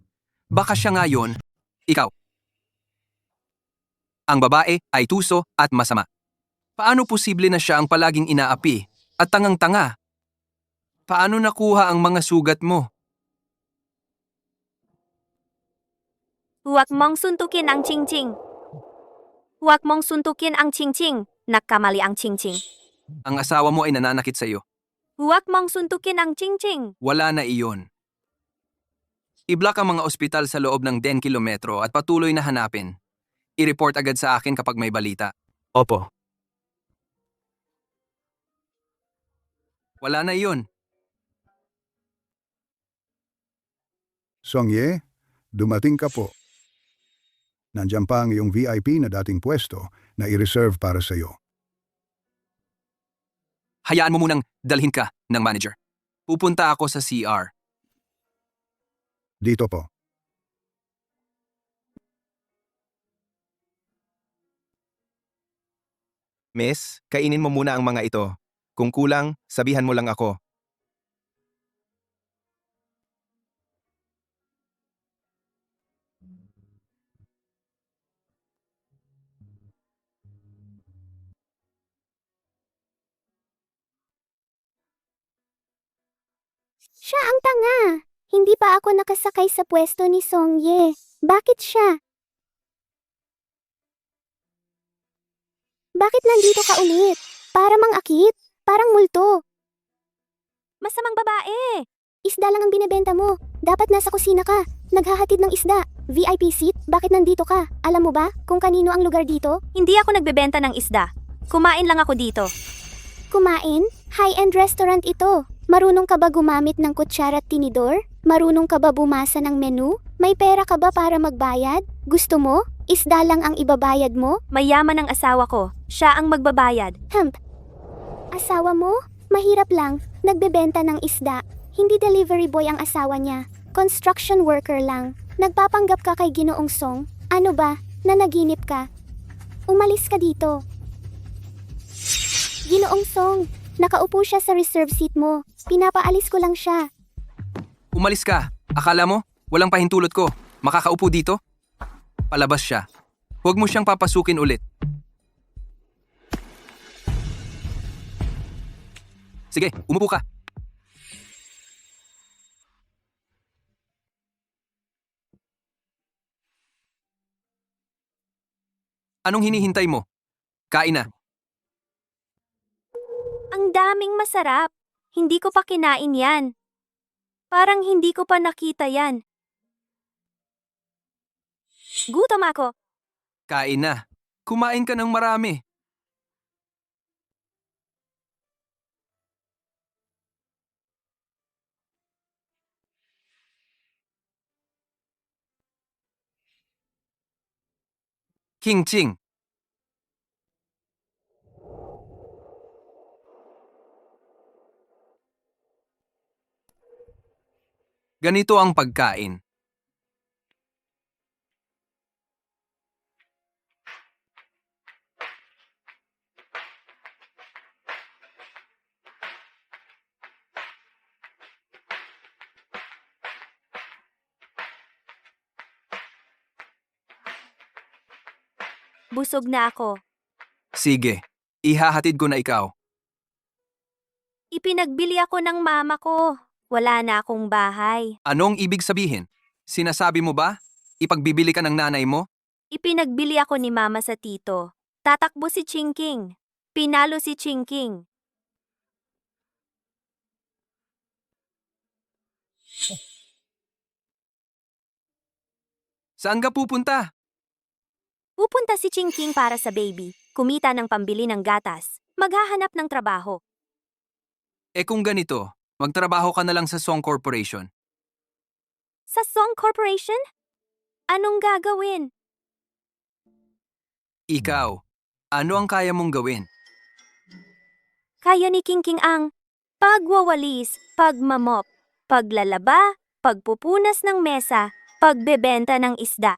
Baka siya ngayon, ikaw. Ang babae ay tuso at masama. Paano posible na siya ang palaging inaapi at tangang-tanga? Paano nakuha ang mga sugat mo? Huwag mong suntukin ang Qingqing. Huwag mong suntukin ang Qingqing. Nagkamali ang Qingqing. Ang asawa mo ay nananakit sa iyo. Huwag mong suntukin ang Qingqing. Wala na iyon. I-block ang mga ospital sa loob ng 10 kilometro at patuloy na hanapin. I-report agad sa akin kapag may balita. Opo. Wala na iyon. Songye, dumating ka po. Nandiyan pa ang iyong VIP na dating pwesto na i-reserve para sa iyo. Hayaan mo munang dalhin ka ng manager. Pupunta ako sa CR. Dito po. Miss, kainin mo muna ang mga ito. Kung kulang, sabihan mo lang ako. Siya ang tanga. Hindi pa ako nakasakay sa pwesto ni Songye. Bakit siya? Bakit nandito ka ulit? Para mangakit? Parang multo. Masamang babae. Isda lang ang binebenta mo. Dapat nasa kusina ka. Naghahatid ng isda. VIP seat? Bakit nandito ka? Alam mo ba kung kanino ang lugar dito? Hindi ako nagbebenta ng isda. Kumain lang ako dito. Kumain? High-end restaurant ito. Marunong ka ba gumamit ng kutsara at tinidor? Marunong ka ba bumasa ng menu? May pera ka ba para magbayad? Gusto mo? Isda lang ang ibabayad mo? Mayaman ang asawa ko. Siya ang magbabayad. Asawa mo? Mahirap lang. Nagbebenta ng isda. Hindi delivery boy ang asawa niya. Construction worker lang. Nagpapanggap ka kay Ginoong Song. Ano ba? Nanaginip ka? Umalis ka dito. Ginoong Song, nakaupo siya sa reserve seat mo. Pinapaalis ko lang siya. Umalis ka. Akala mo, walang pahintulot ko. Makakaupo dito? Palabas siya. Huwag mo siyang papasukin ulit. Sige, umupo ka. Anong hinihintay mo? Kain na. Ang daming masarap. Hindi ko pa kinain yan. Parang hindi ko pa nakita yan. Gutom ako. Kain na. Kumain ka ng marami. King Ching. Ganito ang pagkain. Busog na ako. Sige, ihahatid ko na ikaw. Ipinagbili ako ng mama ko. Wala na akong bahay. Anong ibig sabihin? Sinasabi mo ba? Ipagbibili ka ng nanay mo? Ipinagbili ako ni mama sa tito. Tatakbo si Chingking. Pinalo si Chingking. Saan ka pupunta? Pupunta si Chingking para sa baby. Kumita ng pambili ng gatas. Maghahanap ng trabaho. Kung ganito, magtrabaho ka na lang sa Song Corporation. Sa Song Corporation? Anong gagawin? Ikaw, ano ang kaya mong gawin? Kaya ni Kingking ang pagwawalis, pagmamop, paglalaba, pagpupunas ng mesa, pagbebenta ng isda.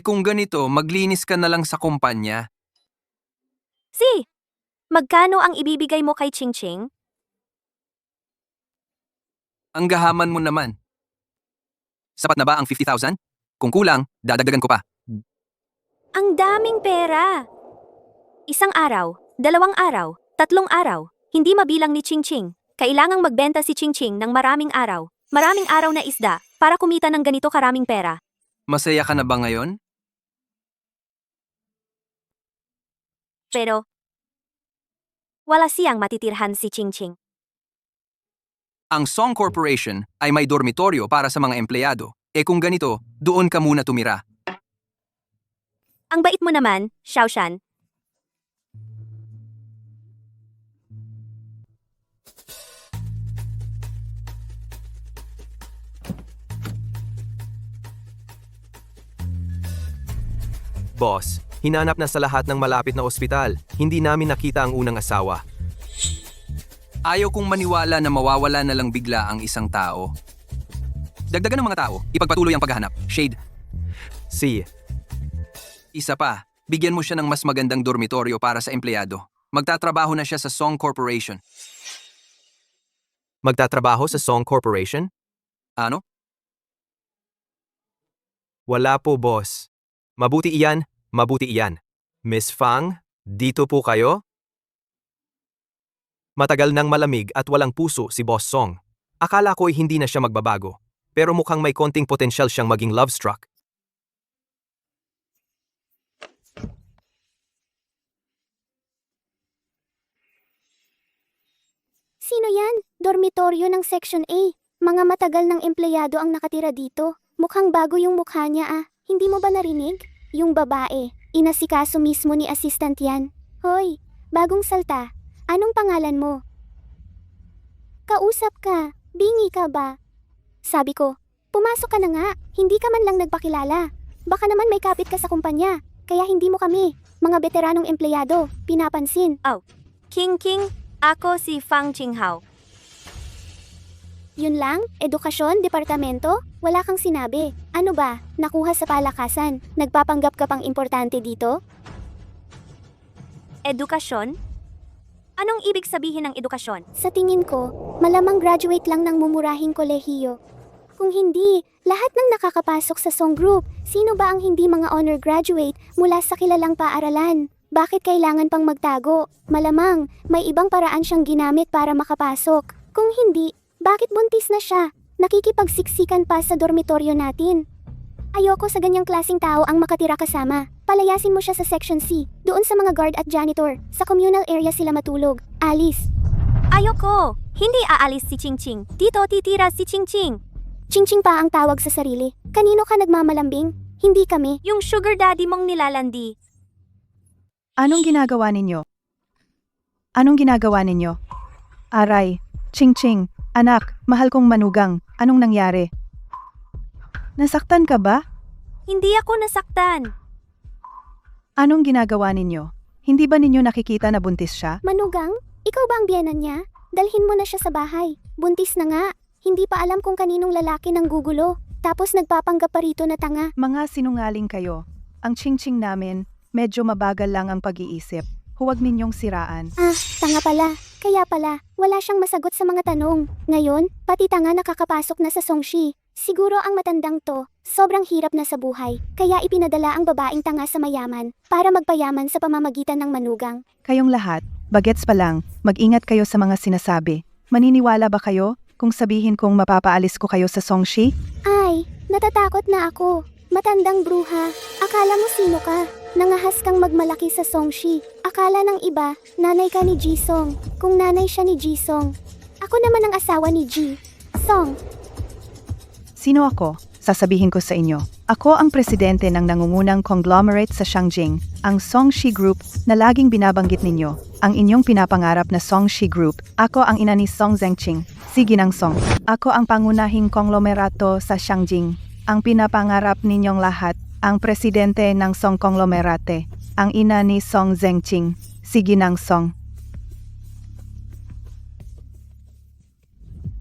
Kung ganito, maglinis ka na lang sa kumpanya. Magkano ang ibibigay mo kay Chingching? Ang gahaman mo naman. Sapat na ba ang 50,000? Kung kulang, dadagdagan ko pa. Ang daming pera! 1 araw, 2 araw, 3 araw, hindi mabilang ni Chingching. Kailangang magbenta si Chingching ng maraming araw na isda, para kumita ng ganito karaming pera. Masaya ka na ba ngayon? Pero, wala siyang matitirhan si Chingching. Ang Song Corporation ay may dormitoryo para sa mga empleyado. Kung ganito, doon ka muna tumira. Ang bait mo naman, Xiaoshan. Boss, hinanap na sa lahat ng malapit na ospital. Hindi namin nakita ang unang asawa. Ayaw kong maniwala na mawawala na lang bigla ang isang tao. Dagdagan ng mga tao, ipagpatuloy ang paghahanap. Shade, Si, isa pa, bigyan mo siya ng mas magandang dormitoryo para sa empleyado. Magtatrabaho na siya sa Song Corporation. magtatrabaho sa Song Corporation? Ano? Wala po, boss. Mabuti iyan, mabuti iyan. Miss Fang, dito po kayo? Matagal nang malamig at walang puso si Boss Song. Akala ko'y hindi na siya magbabago. Pero mukhang may konting potensyal siyang maging love-struck. Sino yan? Dormitoryo ng Section A. Mga matagal ng empleyado ang nakatira dito. Mukhang bago yung mukha niya ah. Hindi mo ba narinig? Yung babae, inasikaso mismo ni assistant yan. Hoy, bagong salta. Anong pangalan mo? Kausap ka. Bingi ka ba? Sabi ko, pumasok ka na nga. Hindi ka man lang nagpakilala. Baka naman may kapit ka sa kumpanya. Kaya hindi mo kami, mga veteranong empleyado, pinapansin. King, ako si Fang Qinghao. Yun lang? Edukasyon, departamento? Wala kang sinabi. Ano ba? Nakuha sa palakasan. Nagpapanggap ka pang importante dito? Edukasyon? Anong ibig sabihin ng edukasyon? Sa tingin ko, malamang graduate lang ng mumurahing kolehiyo. Kung hindi, Lahat ng nakakapasok sa Song Group, sino ba ang hindi mga honor graduate mula sa kilalang paaralan? Bakit kailangan pang magtago? Malamang, may ibang paraan siyang ginamit para makapasok. Kung hindi, bakit buntis na siya? Nakikipagsiksikan pa sa dormitoryo natin. Ayoko sa ganyang klaseng tao ang makatira kasama. Palayasin mo siya sa Section C, doon sa mga guard at janitor. Sa communal area sila matulog. Alice. Ayoko! Hindi aalis si Ching Ching. Dito titira si Ching Ching. Ching Ching pa ang tawag sa sarili. Kanino ka nagmamalambing? Hindi kami. Yung sugar daddy mong nilalandi. Anong ginagawa ninyo? Anong ginagawa ninyo? Aray, Ching Ching, anak, mahal kong manugang, anong nangyari? Nasaktan ka ba? Hindi ako nasaktan. Anong ginagawa ninyo? Hindi ba ninyo nakikita na buntis siya? Manugang? Ikaw ba ang biyenan niya? Dalhin mo na siya sa bahay. Buntis na nga. Hindi pa alam kung kaninong lalaki nang gugulo. Tapos nagpapanggap pa rito na tanga. Mga sinungaling kayo. Ang Ching-Ching namin, medyo mabagal lang ang pag-iisip. Huwag ninyong siraan. Ah, tanga pala. Kaya pala, wala siyang masagot sa mga tanong. Ngayon, pati tanga nakakapasok na sa Songshi. Siguro ang matandang to, sobrang hirap na sa buhay. Kaya ipinadala ang babaeng tanga sa mayaman para magpayaman sa pamamagitan ng manugang. Kayong lahat, bagets pa lang, mag-ingat kayo sa mga sinasabi. Maniniwala ba kayo kung sabihin kong mapapaalis ko kayo sa Songshi? Ay, natatakot na ako. Matandang bruha, akala mo sino ka? Nangahas kang magmalaki sa Songshi. Akala ng iba, nanay ka ni Jisong. Kung nanay siya ni Jisong. Ako naman ang asawa ni Ji. Song. Sino ako? Sasabihin ko sa inyo. Ako ang presidente ng nangungunang conglomerate sa Shangjing, ang Songshi Group na laging binabanggit ninyo. Ang inyong pinapangarap na Songshi Group. Ako ang ina ni Song Zhengqing, si Ginang Song. Ako ang pangunahing konglomerato sa Shangjing. Ang pinapangarap ninyong lahat, ang presidente ng Song Konglomerate, ang ina ni Song Zhengqing, si Ginang Song.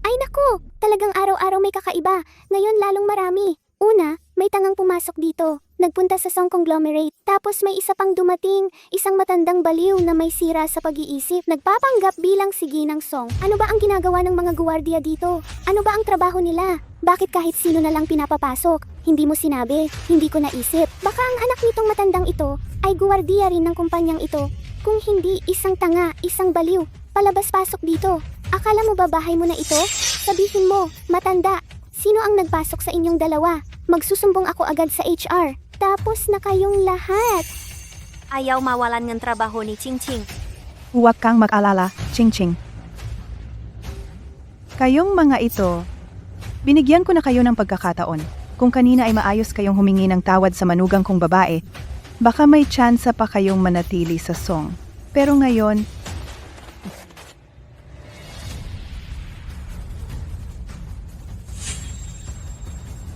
Ay naku, talagang araw-araw may kakaiba. Ngayon lalong marami. Una, may tangang pumasok dito. Nagpunta sa Song Conglomerate. Tapos may isa pang dumating, isang matandang baliw na may sira sa pag-iisip. Nagpapanggap bilang si Ginang Song. Ano ba ang ginagawa ng mga guwardiya dito? Ano ba ang trabaho nila? Bakit kahit sino na lang pinapapasok? Hindi mo sinabi, hindi ko naisip. Baka ang anak nitong matandang ito ay guwardiya rin ng kumpanyang ito. Kung hindi, isang tanga, isang baliw. Palabas-pasok dito. Akala mo ba bahay mo na ito? Sabihin mo, matanda. Sino ang nagpasok sa inyong dalawa? Magsusumbong ako agad sa HR. Tapos na kayong lahat. Ayaw mawalan ng trabaho ni Ching Ching. Huwag kang mag-alala, Ching-Ching. Kayong mga ito, binigyan ko na kayo ng pagkakataon. Kung kanina ay maayos kayong humingi ng tawad sa manugang kong babae, baka may tsansa pa kayong manatili sa Song. Pero ngayon,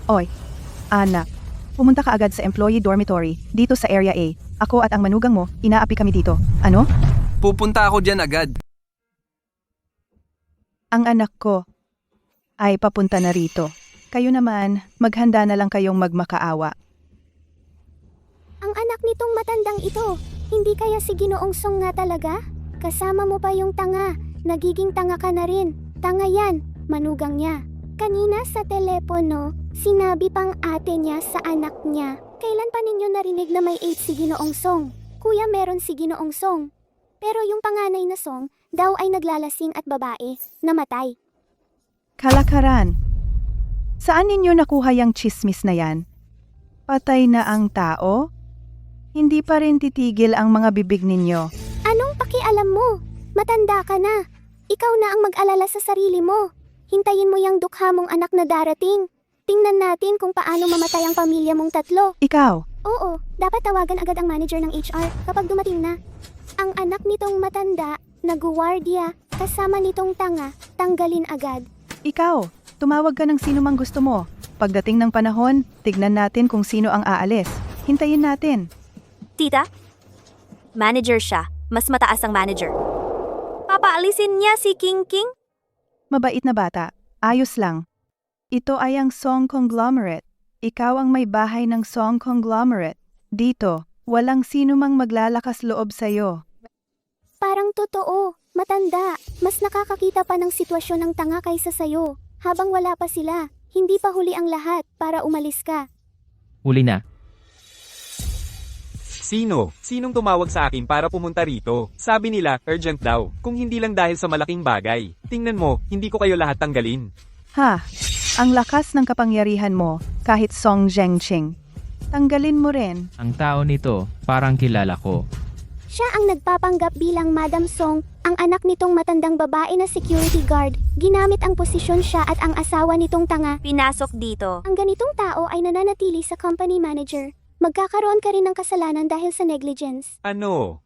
Oy, anak, pumunta ka agad sa employee dormitory dito sa Area A. Ako at ang manugang mo, inaapi kami dito. Ano? Pupunta ako dyan agad. Ang anak ko ay papunta na rito. Kayo naman, maghanda na lang kayong magmakaawa. Ang anak nitong matandang ito, hindi kaya si Ginoong Song nga talaga? Kasama mo pa yung tanga, nagiging tanga ka na rin. Tanga yan, manugang niya. Kanina sa telepono, sinabi pang ate niya sa anak niya. Kailan pa ninyo narinig na may 8 si Ginoong Song? Kuya, meron si Ginoong Song. Pero yung panganay na Song, daw ay naglalasing at babae, namatay. Kalakaran. Saan ninyo nakuha yung chismis na yan? Patay na ang tao? Hindi pa rin titigil ang mga bibig ninyo. Anong pakialam mo? Matanda ka na. Ikaw na ang mag-alala sa sarili mo. Hintayin mo yung dukha mong anak na darating. Tingnan natin kung paano mamatay ang pamilya mong tatlo. Ikaw, Oo, dapat tawagan agad ang manager ng HR kapag dumating na. Ang anak nitong matanda, naguwardiya, kasama nitong tanga, tanggalin agad. ikaw, tumawag ka ng sino mang gusto mo. Pagdating ng panahon, tignan natin kung sino ang aalis. Hintayin natin. Tita? Manager siya. Mas mataas ang manager. Papaalisin niya si King King? Mabait na bata. Ayos lang. Ito ay ang Song Conglomerate. Ikaw ang may bahay ng Song Conglomerate. Dito, walang sino mang maglalakas loob sa'yo. Parang totoo, matanda. Mas nakakakita pa ng sitwasyon ng tanga kaysa sayo. Habang wala pa sila, hindi pa huli ang lahat para umalis ka. Huli na. Sino? Sinong tumawag sa akin para pumunta rito? Sabi nila, urgent daw. Kung hindi lang dahil sa malaking bagay. Tingnan mo, hindi ko kayo lahat tanggalin. Ha, ang lakas ng kapangyarihan mo kahit Song Zhengqing. Tanggalin mo rin. Ang tao nito, parang kilala ko. Siya ang nagpapanggap bilang Madam Song, ang anak nitong matandang babae na security guard. Ginamit ang posisyon siya at ang asawa nitong tanga. Pinasok dito. Ang ganitong tao ay nananatili sa company manager. Magkakaroon ka rin ng kasalanan dahil sa negligence. Ano?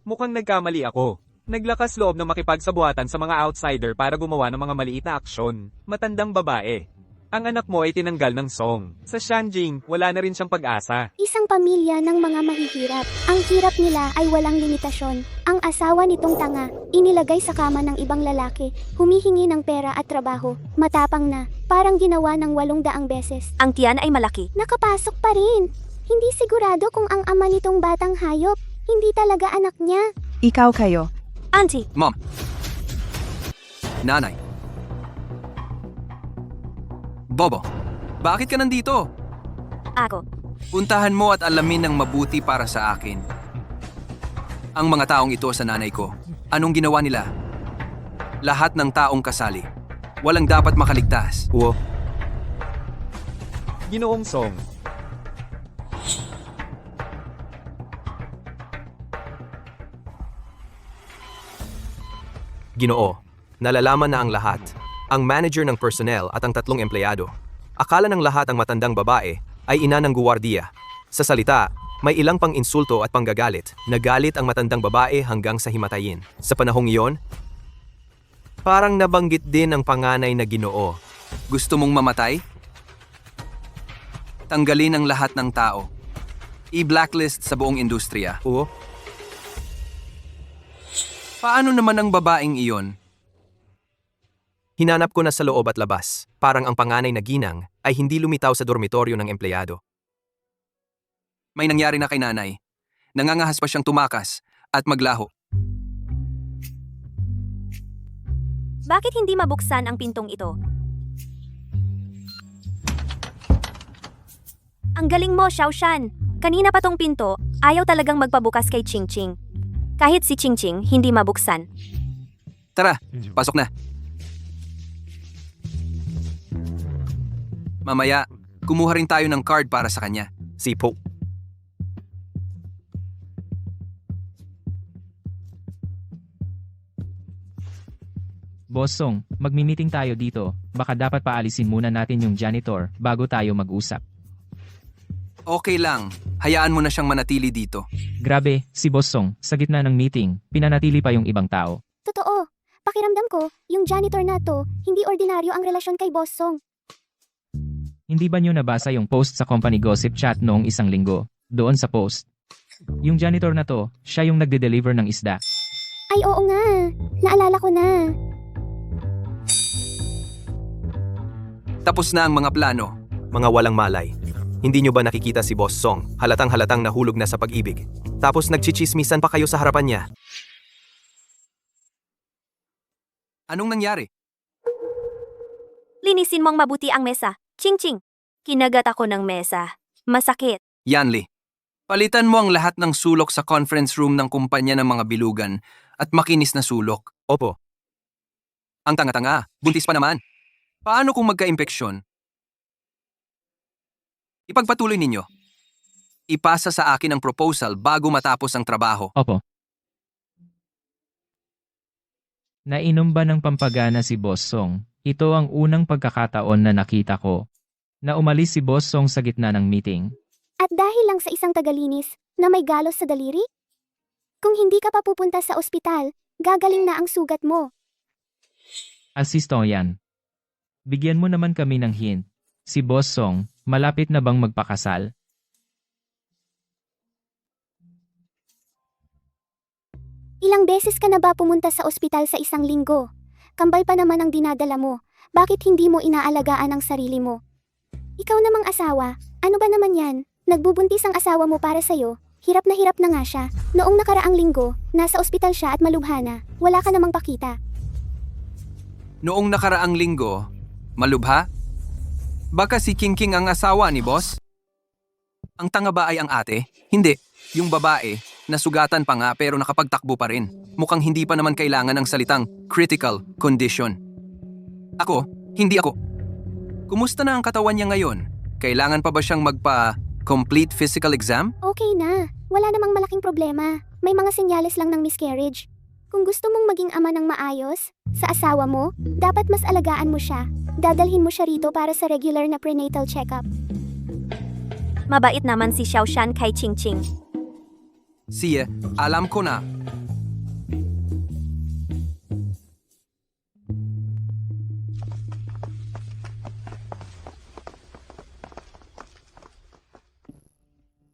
Mukhang nagkamali ako. Naglakas loob na makipagsabuatan sa mga outsider para gumawa ng mga maliit na aksyon. Matandang babae. Ang anak mo ay tinanggal ng Song. Sa Shanjing, wala na rin siyang pag-asa. Isang pamilya ng mga mahihirap. Ang hirap nila ay walang limitasyon. Ang asawa nitong tanga, inilagay sa kama ng ibang lalaki, humihingi ng pera at trabaho. Matapang na, parang ginawa ng 800 beses. Ang tiyan ay malaki. Nakapasok pa rin. Hindi sigurado kung ang ama nitong batang hayop, hindi talaga anak niya. Ikaw kayo. Auntie, Mom. Nanay. Bobo, bakit ka nandito? ako. Puntahan mo at alamin ng mabuti para sa akin. Ang mga taong ito sa nanay ko, anong ginawa nila? Lahat ng taong kasali. Walang dapat makaligtas. Uwo, Ginoong Song. Ginoo, nalalaman na ang lahat. Ang manager ng personnel at ang 3 empleyado. Akala ng lahat ang matandang babae ay ina ng guwardiya. Sa salita, may ilang pang insulto at panggagalit. Nagalit ang matandang babae hanggang sa himatayin. Sa panahong iyon, parang nabanggit din ang panganay na Ginoo. Gusto mong mamatay? Tanggalin ang lahat ng tao. I-blacklist sa buong industriya. Uwo, Paano naman ang babaeng iyon? hinanap ko na sa loob at labas. Parang ang panganay na ginang ay hindi lumitaw sa dormitoryo ng empleyado. May nangyari na kay nanay. Nangangahas pa siyang tumakas at maglaho. Bakit hindi mabuksan ang pintong ito? Ang galing mo, Xiaoshan. Kanina pa tong pinto, ayaw talagang magpabukas kay Chingching. Kahit si Chingching, hindi mabuksan. Tara, pasok na. Mamaya, kumuha rin tayo ng card para sa kanya. Si Po. Boss Song, magmi-meeting tayo dito. Baka dapat paalisin muna natin yung janitor bago tayo mag-usap. Okay lang, hayaan mo na siyang manatili dito. Grabe, si Boss Song, sa gitna ng meeting, pinanatili pa yung ibang tao. Totoo. Pakiramdam ko, yung janitor na to, hindi ordinaryo ang relasyon kay Boss Song. Hindi ba nyo nabasa yung post sa company gossip chat noong 1 linggo? Doon sa post. Yung janitor na to, siya yung nagde-deliver ng isda. Ay oo nga, naalala ko na. Tapos na ang mga plano. Mga walang malay. Hindi nyo ba nakikita si Boss Song? Halatang-halatang nahulog na sa pag-ibig. Tapos nagchichismisan pa kayo sa harapan niya. Anong nangyari? Linisin mong mabuti ang mesa. Chingching. Kinagat ako ng mesa. Masakit. Yanli, palitan mo ang lahat ng sulok sa conference room ng kumpanya ng mga bilugan at makinis na sulok. Opo, Ang tanga-tanga, buntis pa naman. Paano kung magka-impeksyon? Ipagpatuloy ninyo. Ipasa sa akin ang proposal bago matapos ang trabaho. Opo. Nainom ba ng pampagana si Boss Song? Ito ang unang pagkakataon na nakita ko. Na umalis si Boss Song sa gitna ng meeting. At dahil lang sa isang tagalinis na may galos sa daliri? Kung hindi ka pa pupunta sa ospital, gagaling na ang sugat mo. Asisto yan. Bigyan mo naman kami ng hint. Si Boss Song, malapit na bang magpakasal? Ilang beses ka na ba pumunta sa ospital sa 1 linggo? Kambal pa naman ang dinadala mo. Bakit hindi mo inaalagaan ang sarili mo? Ikaw namang asawa, ano ba naman yan? Nagbubuntis ang asawa mo para sa'yo. Hirap na nga siya. Noong nakaraang linggo, nasa ospital siya at malubha na. Wala ka namang pakita. Noong nakaraang linggo, malubha? Baka si King ang asawa ni boss? Ang tanga ba ay ang ate? Hindi. Yung babae, nasugatan pa nga pero nakapagtakbo pa rin. Mukhang hindi pa naman kailangan ng salitang critical condition. Ako, hindi ako. Kumusta na ang katawan niya ngayon? Kailangan pa ba siyang magpa-complete physical exam? Okay na. Wala namang malaking problema. May mga senyales lang ng miscarriage. Kung gusto mong maging ama ng maayos, sa asawa mo, dapat mas alagaan mo siya. Dadalhin mo siya rito para sa regular na prenatal checkup. Mabait naman si Xiaoshan kay Chingching. Siya, alam ko na.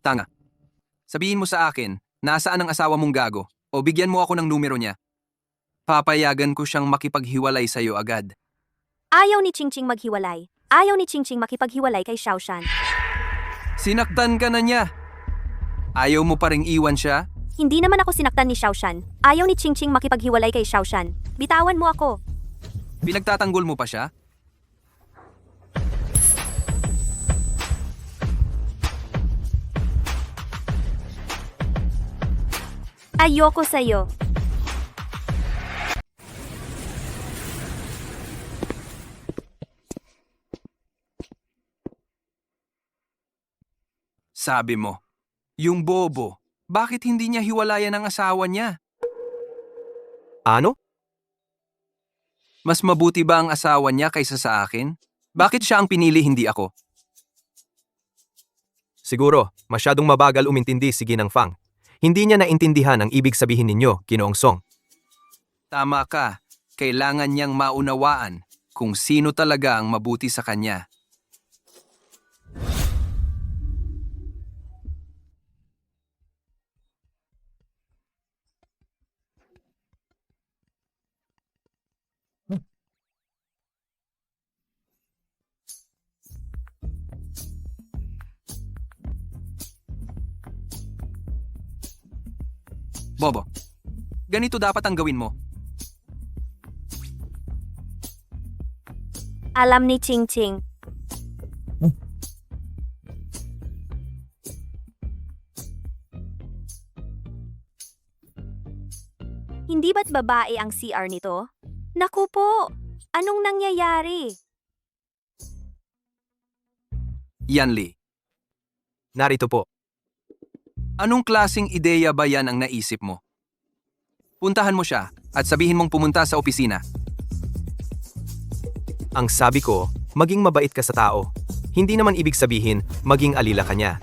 Tanga. Sabihin mo sa akin, nasaan ang asawa mong gago? O bigyan mo ako ng numero niya. Papayagan ko siyang makipaghiwalay sa'yo agad. Ayaw ni Chingching maghiwalay. Ayaw ni Chingching makipaghiwalay kay Xiaoshan. Sinaktan ka na niya. Ayaw mo pa ring iwan siya? Hindi naman ako sinaktan ni Xiaoshan. Ayaw ni Chingching makipaghiwalay kay Xiaoshan. Bitawan mo ako. Pinagtatanggol mo pa siya? Ayoko sa'yo. Sabi mo, yung bobo, bakit hindi niya hiwalayan ang asawa niya? Ano? Mas mabuti ba ang asawa niya kaysa sa akin? Bakit siya ang pinili hindi ako? Siguro, masyadong mabagal umintindi si Ginang Fang. Hindi niya naintindihan ang ibig sabihin ninyo, Ginoong Song. Tama ka, kailangan niyang maunawaan kung sino talaga ang mabuti sa kanya. Bobo, ganito dapat ang gawin mo. Alam ni Chingching. Hindi ba't babae ang CR nito? Naku po! Anong nangyayari? Yanli, Narito po. anong klasing ideya ba yan ang naisip mo? Puntahan mo siya at sabihin mong pumunta sa opisina. Ang sabi ko, maging mabait ka sa tao. Hindi naman ibig sabihin, maging alila ka niya.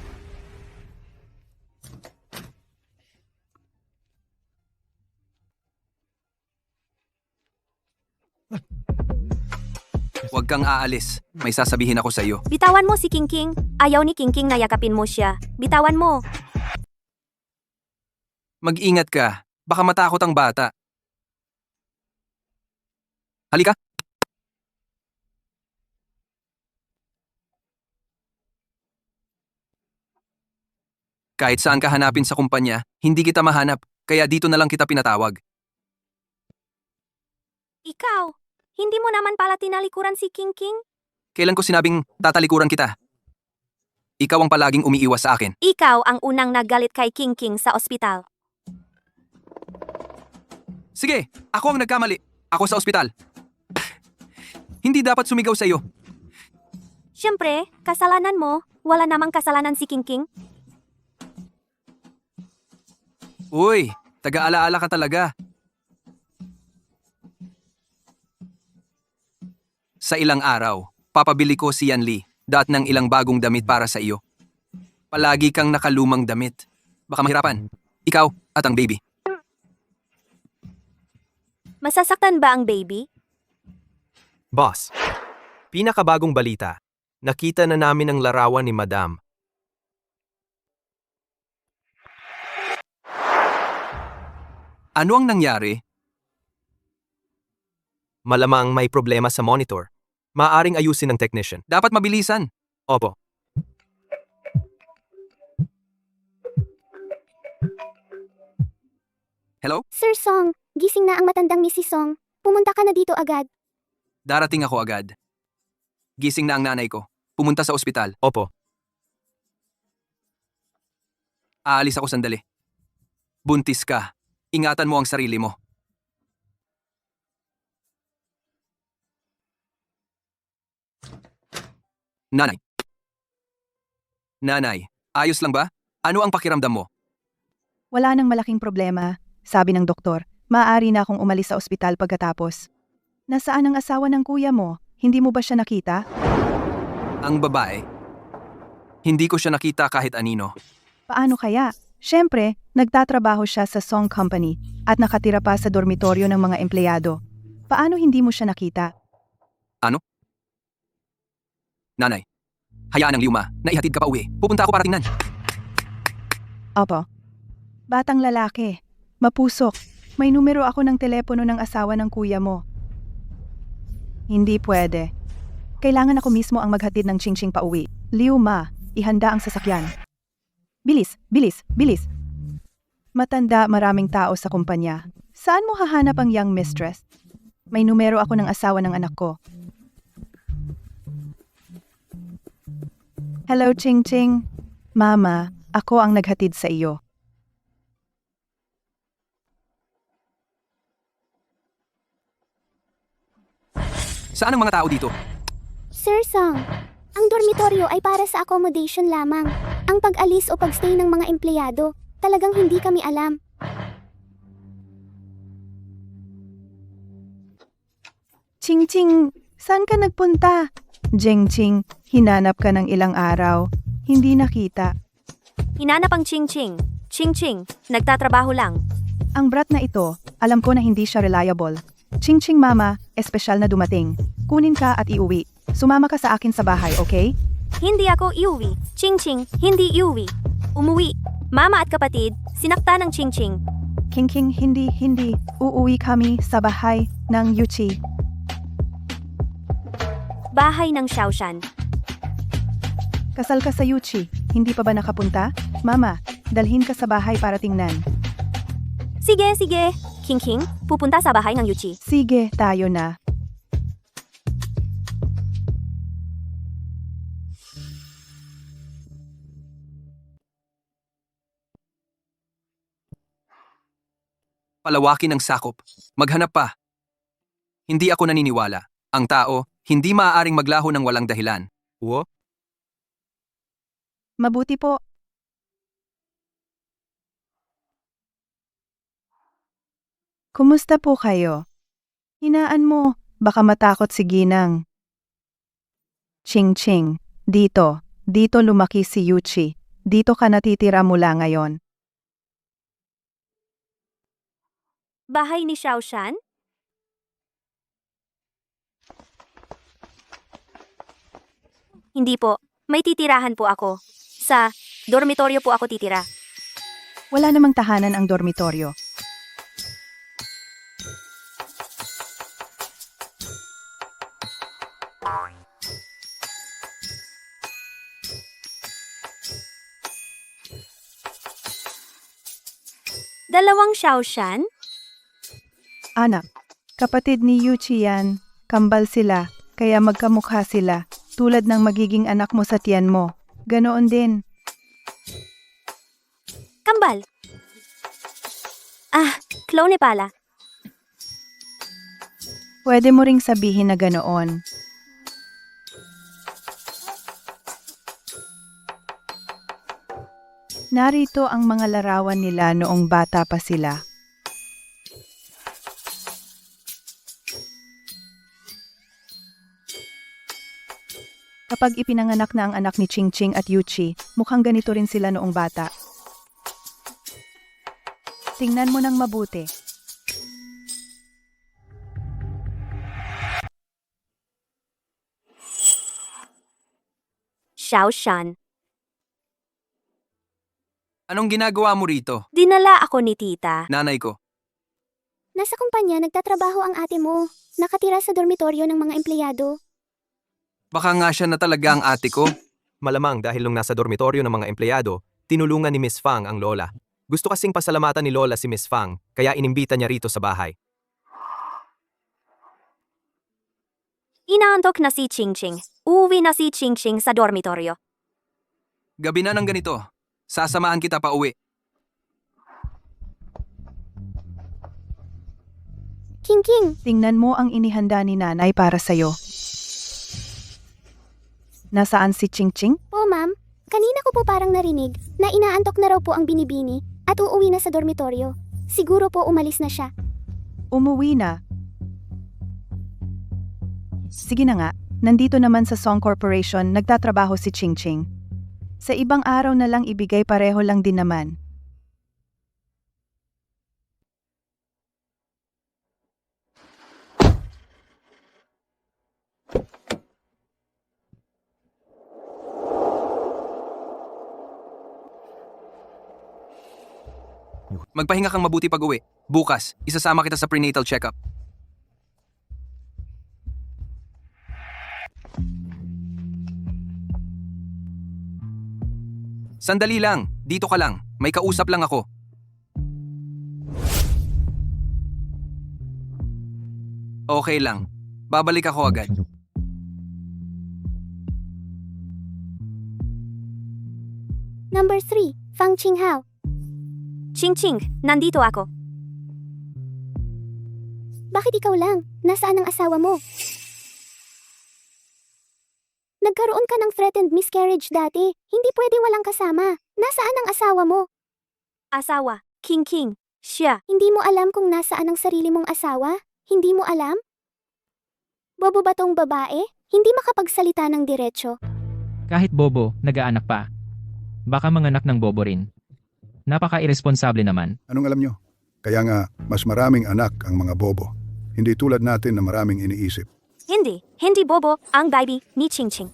Huwag kang aalis. May sasabihin ako sa iyo. Bitawan mo si Kingking. Ayaw ni Kingking na yakapin mo siya. Bitawan mo. Mag-ingat ka. Baka matakot ang bata. Halika. Kahit saan ka hanapin sa kumpanya, hindi kita mahanap. Kaya dito na lang kita pinatawag. Ikaw, hindi mo naman pala tinalikuran si Kingking? Kailan ko sinabing tatalikuran kita? Ikaw ang palaging umiiwas sa akin. Ikaw ang unang naggalit kay Kingking sa ospital. Sige, ako ang nagkamali. Ako sa ospital. Hindi dapat sumigaw sa iyo. Siyempre, kasalanan mo. Wala namang kasalanan si Kingking. Uy, taga-alaala ka talaga. Sa ilang araw, papabili ko si Yanli ng ilang bagong damit para sa iyo. Palagi kang nakalumang damit. Baka mahirapan. Ikaw at ang baby. Masasaktan ba ang baby? Boss, pinakabagong balita. Nakita na namin ang larawan ni Madam. Ano ang nangyari? Malamang may problema sa monitor. Maaring ayusin ng technician. Dapat mabilisan. Opo. Hello? Sir Song, gising na ang matandang Mrs. Song. Pumunta ka na dito agad. Darating ako agad. Gising na ang nanay ko. pumunta sa ospital. Opo. Aalis ako sandali. Buntis ka. Ingatan mo ang sarili mo. Nanay. Nanay, ayos lang ba? Ano ang pakiramdam mo? Wala nang malaking problema, sabi ng doktor. Maaari na akong umalis sa ospital pagkatapos. Nasaan ang asawa ng kuya mo? Hindi mo ba siya nakita? Ang babae? Hindi ko siya nakita kahit anino. Paano kaya? Siyempre, nagtatrabaho siya sa Song Company at nakatira pa sa dormitoryo ng mga empleyado. Paano hindi mo siya nakita? Nanay, hayaan ang liuma na ihatid ka pa uwi. Pupunta ako para tingnan. Opo. Batang lalaki. Mapusok. May numero ako ng telepono ng asawa ng kuya mo. Hindi pwede. Kailangan ako mismo ang maghatid ng Chingching pa uwi. Liuma, ihanda ang sasakyan. Bilis, bilis, bilis. Matanda, maraming tao sa kumpanya. Saan mo hahanap ang young mistress? May numero ako ng asawa ng anak ko. Hello, Chingching. Mama, ako ang naghatid sa iyo. Saan ang mga tao dito? Sir Song, ang dormitoryo ay para sa accommodation lamang. Ang pag-alis o pag-stay ng mga empleyado, talagang hindi kami alam. Chingching, saan ka nagpunta? Jingching, hinanap ka ng ilang araw. Hindi nakita. Hinanap ang Ching-Ching. Ching-Ching, nagtatrabaho lang. Ang brat na ito, alam ko na hindi siya reliable. Chingching mama, espesyal na dumating. Kunin ka at iuwi. Sumama ka sa akin sa bahay, okay? Hindi ako iuwi. Ching-Ching, hindi iuwi. Umuwi. Mama at kapatid, sinakta ng Ching-Ching. King, hindi. Uuwi kami sa bahay ng Yuchi. Bahay ng Xiaoshan. Kasal ka sa Yuchi. Hindi pa ba nakapunta? Mama, dalhin ka sa bahay para tingnan. Sige. King, pupunta sa bahay ng Yuchi. Sige, tayo na. Palawakin ang sakop. Maghanap pa. Hindi ako naniniwala. Ang tao, hindi maaaring maglaho ng walang dahilan. Wo? Mabuti po. Kumusta po kayo? Hinaan mo, baka matakot si Ginang. Ching-Ching, dito lumaki si Yuchi. Dito ka natitira mula ngayon. Bahay ni Xiaoshan? Hindi po. May titirahan po ako. Sa dormitoryo po ako titira. Wala namang tahanan ang dormitoryo. Dalawang Xiaoshan? Anak, kapatid ni Yuchi yan. Kambal sila, kaya magkamukha sila. Tulad ng magiging anak mo sa tiyan mo. Ganoon din. Kambal. Clone pala. Pwede mo ring sabihin na ganoon. Narito ang mga larawan nila noong bata pa sila. Kapag ipinanganak na ang anak ni Ching-Ching at Yuchi, mukhang ganito rin sila noong bata. Tingnan mo nang mabuti. Xiaoshan. Anong ginagawa mo rito? Dinala ako ni tita. Nanay ko. Nasa kumpanya nagtatrabaho ang ate mo. Nakatira sa dormitoryo ng mga empleyado. Baka nga siya na talaga ang ate ko. Malamang dahil nung nasa dormitoryo ng mga empleyado, tinulungan ni Miss Fang ang lola. Gusto kasing pasalamatan ni lola si Miss Fang, kaya inimbita niya rito sa bahay. Inaantok na si Ching Ching. Uuwi na si Ching Ching sa dormitoryo. Gabi na ng ganito. Sasamahan kita pa uwi. King King, Tingnan mo ang inihanda ni nanay para sa'yo. Nasaan si Ching Ching? po ma'am, kanina ko po parang narinig na inaantok na raw po ang binibini at uuwi na sa dormitoryo. Siguro po umalis na siya. Umuwi na. Sige na nga, nandito naman sa Song Corporation nagtatrabaho si Ching Ching. Sa ibang araw na lang ibigay pareho lang din naman. Magpahinga kang mabuti pag-uwi. Bukas, isasama kita sa prenatal check-up. Sandali lang, dito ka lang. May kausap lang ako. Okay lang. Babalik ako agad. Number 3, Fang Qinghao. Ching Ching, nandito ako. Bakit ikaw lang? Nasaan ang asawa mo? Nagkaroon ka ng threatened miscarriage dati. Hindi pwede walang kasama. Nasaan ang asawa mo? Asawa, King King, siya. Hindi mo alam kung nasaan ang sarili mong asawa? Hindi mo alam? Bobo ba tong babae? Hindi makapagsalita ng diretsyo. Kahit bobo, nag-aanak pa. Baka manganak ng bobo rin. Napaka-irresponsable naman. Anong alam nyo? Kaya nga, mas maraming anak ang mga bobo. Hindi tulad natin na maraming iniisip. Hindi bobo ang baby ni Ching Ching.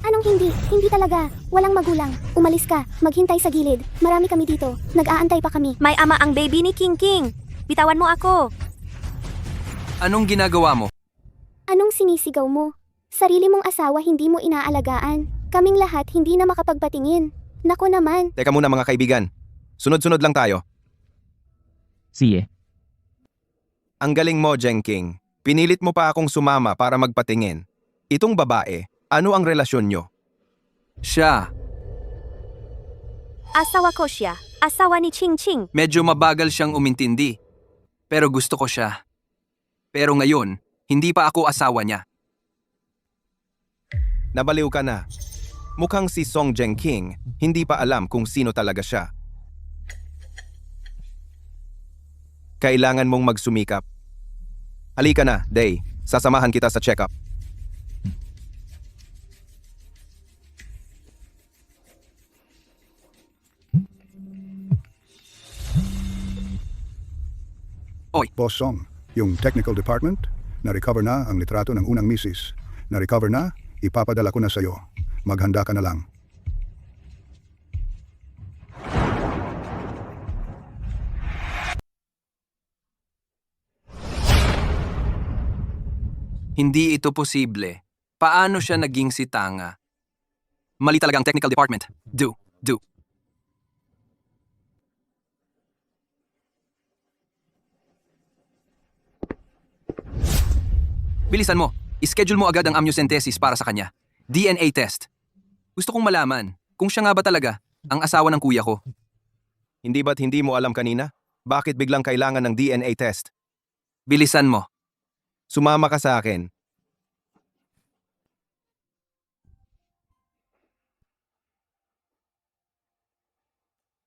Anong hindi? Hindi talaga. Walang magulang. Umalis ka. Maghintay sa gilid. Marami kami dito. Nag-aantay pa kami. May ama ang baby ni King King. Bitawan mo ako. Anong ginagawa mo? Anong sinisigaw mo? Sarili mong asawa hindi mo inaalagaan. Kaming lahat hindi na makapagpatingin. Nako naman. Teka muna mga kaibigan. Sunod-sunod lang tayo. Siye. Ang galing mo, Jeng King. Pinilit mo pa akong sumama para magpatingin. Itong babae, ano ang relasyon nyo? Siya. Asawa ko siya. Asawa ni Ching Ching. Medyo mabagal siyang umintindi. Pero gusto ko siya. Pero ngayon, hindi pa ako asawa niya. Nabaliw ka na. Mukhang si Song Jeng King, hindi pa alam kung sino talaga siya. Kailangan mong magsumikap. Halika na, Day. Sasamahan kita sa check-up. Boss Song, yung technical department, na-recover na ang litrato ng unang misis. Na-recover na, ipapadala ko na sa'yo. Maghanda ka na lang. Hindi ito posible. Paano siya naging si Tanga? Mali talaga ang technical department. Do. Bilisan mo. Ischedule mo agad ang amniocentesis para sa kanya. DNA test. Gusto kong malaman kung siya nga ba talaga ang asawa ng kuya ko. Hindi ba't hindi mo alam kanina? Bakit biglang kailangan ng DNA test? Bilisan mo. Sumama ka sa akin.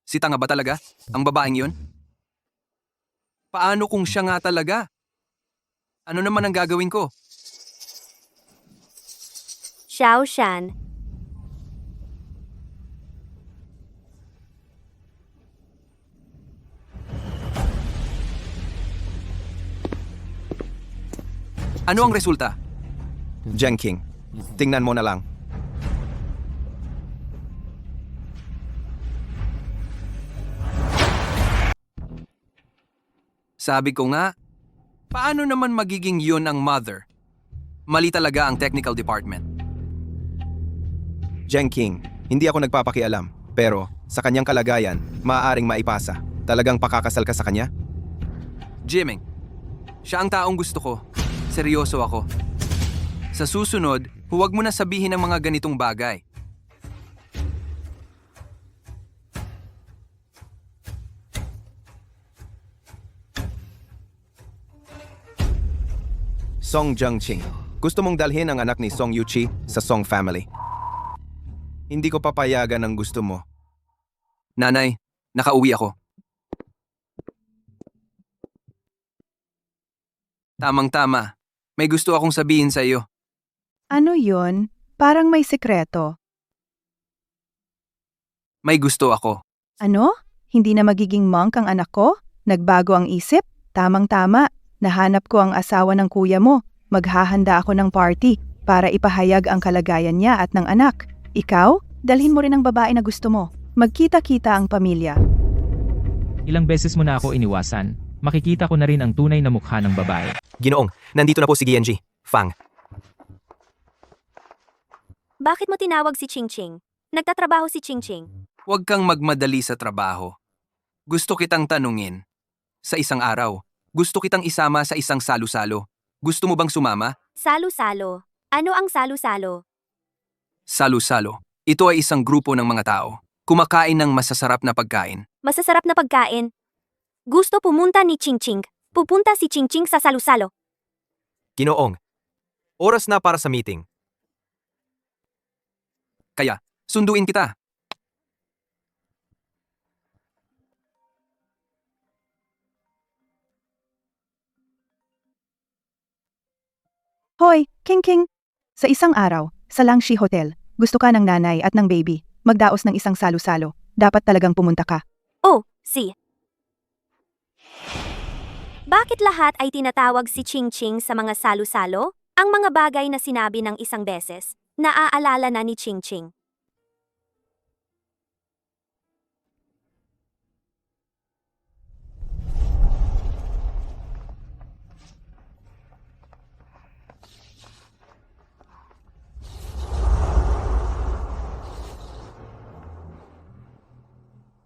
Si Tanga ba talaga ang babaeng yun? Paano kung siya nga talaga? Ano naman ang gagawin ko? Xiao Shan. Ano ang resulta? Jeng King, tingnan mo na lang. Sabi ko nga, paano naman magiging yun ang mother? Mali talaga ang technical department. Jeng King, hindi ako nagpapakialam. Pero, sa kanyang kalagayan, maaaring maipasa. Talagang pakakasal ka sa kanya? Jiming, siya ang taong gusto ko. Seryoso ako. Sa susunod, huwag mo na sabihin ang mga ganitong bagay. Song Jungching, gusto mong dalhin ang anak ni Song Yuchi sa Song family. Hindi ko papayagan ang gusto mo. Nanay, nakauwi ako. Tamang-tama. May gusto akong sabihin sa iyo. Ano yun? Parang may sekreto. May gusto ako. Ano? Hindi na magiging monk ang anak ko? Nagbago ang isip? Tamang-tama. Nahanap ko ang asawa ng kuya mo. Maghahanda ako ng party para ipahayag ang kalagayan niya at ng anak. Ikaw, dalhin mo rin ang babae na gusto mo. Magkita-kita ang pamilya. Ilang beses mo na ako iniwasan. Makikita ko na rin ang tunay na mukha ng babae. Ginoong, nandito na po si Genji. Fang. Bakit mo tinawag si Ching Ching? Nagtatrabaho si Ching Ching. Huwag kang magmadali sa trabaho. Gusto kitang tanungin. Sa isang araw, gusto kitang isama sa isang salo-salo. Gusto mo bang sumama? Salo-salo. Ano ang salo-salo? Salo-salo. Ito ay isang grupo ng mga tao. Kumakain ng masasarap na pagkain. Masasarap na pagkain. Gusto pumunta ni Ching Ching. Pupunta si Ching Ching sa salo-salo. Ginoong, oras na para sa meeting. Kaya, sunduin kita. Hoy, King King! Sa isang araw, sa Langshi Hotel, gusto ka ng nanay at ng baby. Magdaos ng isang salo-salo. Dapat talagang pumunta ka. Oh, si. Bakit lahat ay tinatawag si Ching Ching sa mga salo-salo? Ang mga bagay na sinabi ng isang beses, naaalala na ni Ching Ching.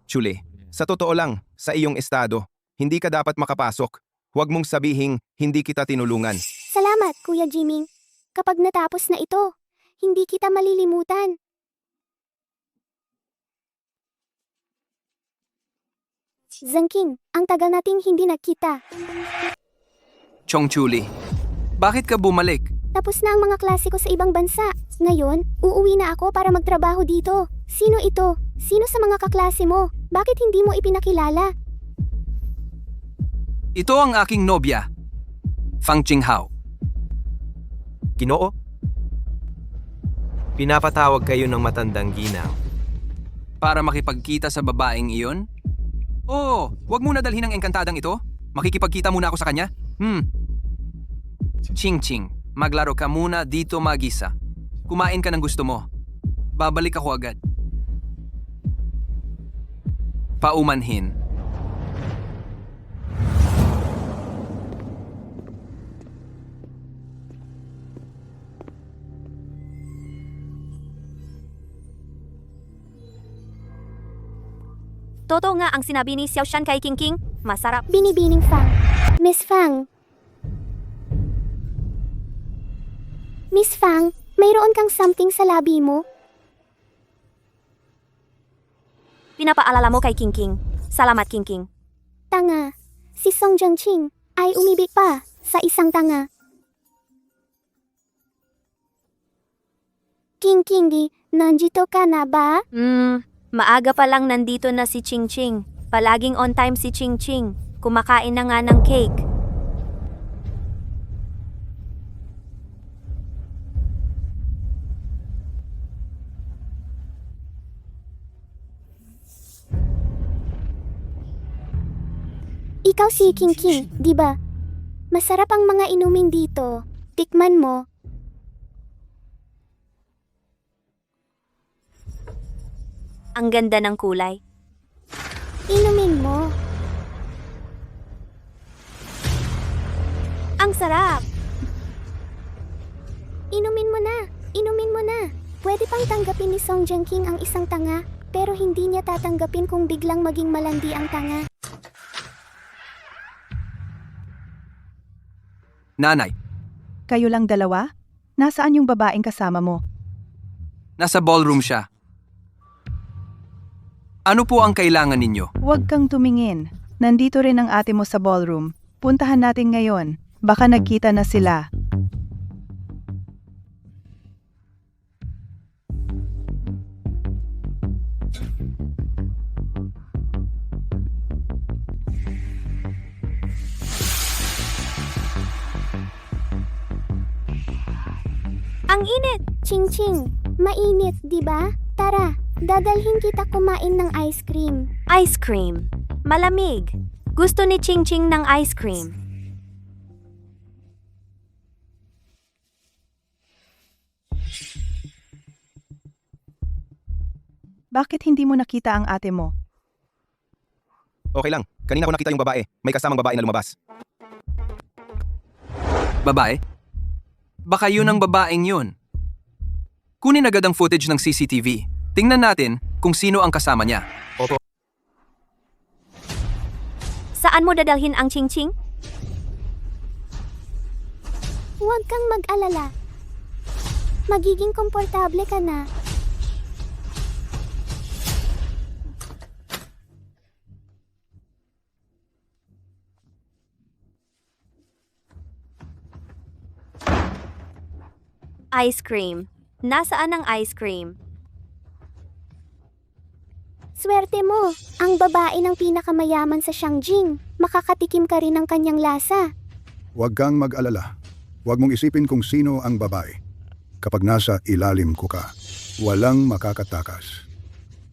Chuli, sa totoo lang, sa iyong estado, hindi ka dapat makapasok. Huwag mong sabihing hindi kita tinulungan. Salamat, Kuya Jiming. Kapag natapos na ito, hindi kita malilimutan. Zangking, ang tagal nating hindi nakita. Chong Chuli, bakit ka bumalik? Tapos na ang mga klase ko sa ibang bansa. Ngayon, uuwi na ako para magtrabaho dito. Sino ito? Sino sa mga kaklase mo? Bakit hindi mo ipinakilala? Ito ang aking nobya, Fang Jinghao. Ginoo? Pinapatawag kayo ng matandang ginang. Para makipagkita sa babaeng iyon? Oo, wag muna dalhin ang engkantadang ito. Makikipagkita muna ako sa kanya. Ching Ching, maglaro ka muna dito mag-isa. Kumain ka ng gusto mo. Babalik ako agad. Paumanhin. Totoo nga ang sinabi ni Xiao Shan kay King King, masarap. Binibining Fang. Miss Fang. Miss Fang, mayroon kang something sa labi mo? Pinapaalala mo kay King King. Salamat, King King. Tanga. Si Song Jungching ay umibig pa sa isang tanga. King Kingi, nandito ka na ba? Maaga pa lang nandito na si Ching Ching. Palaging on time si Ching Ching. Kumakain na nga ng cake. Ikaw si King King, di ba? Masarap ang mga inumin dito. Tikman mo. Ang ganda ng kulay. Inumin mo. Ang sarap! Inumin mo na. Inumin mo na. Pwede pang tanggapin ni Song Jungking ang isang tanga, pero hindi niya tatanggapin kung biglang maging malandi ang tanga. Nanay, Kayo lang dalawa? Nasaan yung babaeng kasama mo? Nasa ballroom siya. Ano po ang kailangan ninyo? Huwag kang tumingin. Nandito rin ang ate mo sa ballroom. Puntahan natin ngayon. Baka nagkita na sila. Ang init! Ching-ching, mainit, di ba? Tara, dadalhin kita kumain ng ice cream. Ice cream. Malamig. Gusto ni Ching Ching ng ice cream. Bakit hindi mo nakita ang ate mo? Okay lang, kanina ko nakita yung babae. May kasamang babae na lumabas. Babae? Baka yun ang babaeng yun. Kunin agad ang footage ng CCTV. Tingnan natin kung sino ang kasama niya. Opo. Saan mo dadalhin ang Ching Ching? Huwag kang mag-alala. Magiging komportable ka na. Ice cream. Nasaan ang ice cream? Swerte mo, ang babae ng pinakamayaman sa Shangjing. Makakatikim ka rin ng kanyang lasa. Huwag kang mag-alala. Huwag mong isipin kung sino ang babae. Kapag nasa ilalim ko ka, walang makakatakas.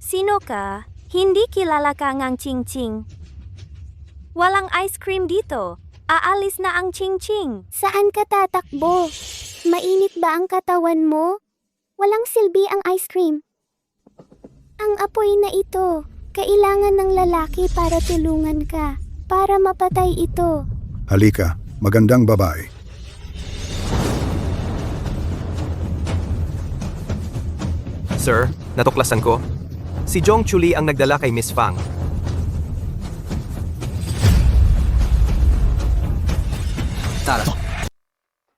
Sino ka? Hindi kilala ka ngang Ching Ching. Walang ice cream dito. Aalis na ang Ching Ching. Saan ka tatakbo? Mainit ba ang katawan mo? Walang silbi ang ice cream. Ang apoy na ito, kailangan ng lalaki para tulungan ka, para mapatay ito. Halika, magandang babae. Sir, natuklasan ko. Si Jong Chuli ang nagdala kay Miss Fang. Tara.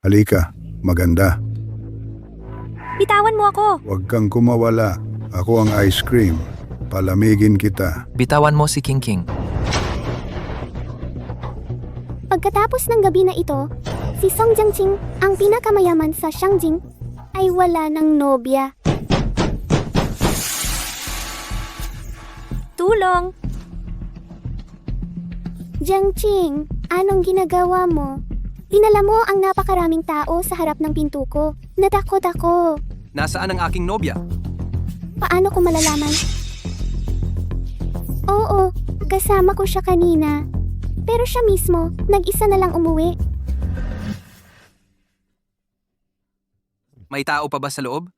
Halika, maganda. Bitawan mo ako. Huwag kang kumawala. Ako ang ice cream. Palamigin kita. Bitawan mo si King King. Pagkatapos ng gabi na ito, si Song Jiangqing, ang pinakamayaman sa Shangjing, ay wala ng nobya. Tulong! Jiangqing, anong ginagawa mo? Dinala mo ang napakaraming tao sa harap ng pinto ko. Natakot ako. Nasaan ang aking nobya? Paano ko malalaman? Oo, kasama ko siya kanina. Pero siya mismo, nag-isa na lang umuwi. May tao pa ba sa loob?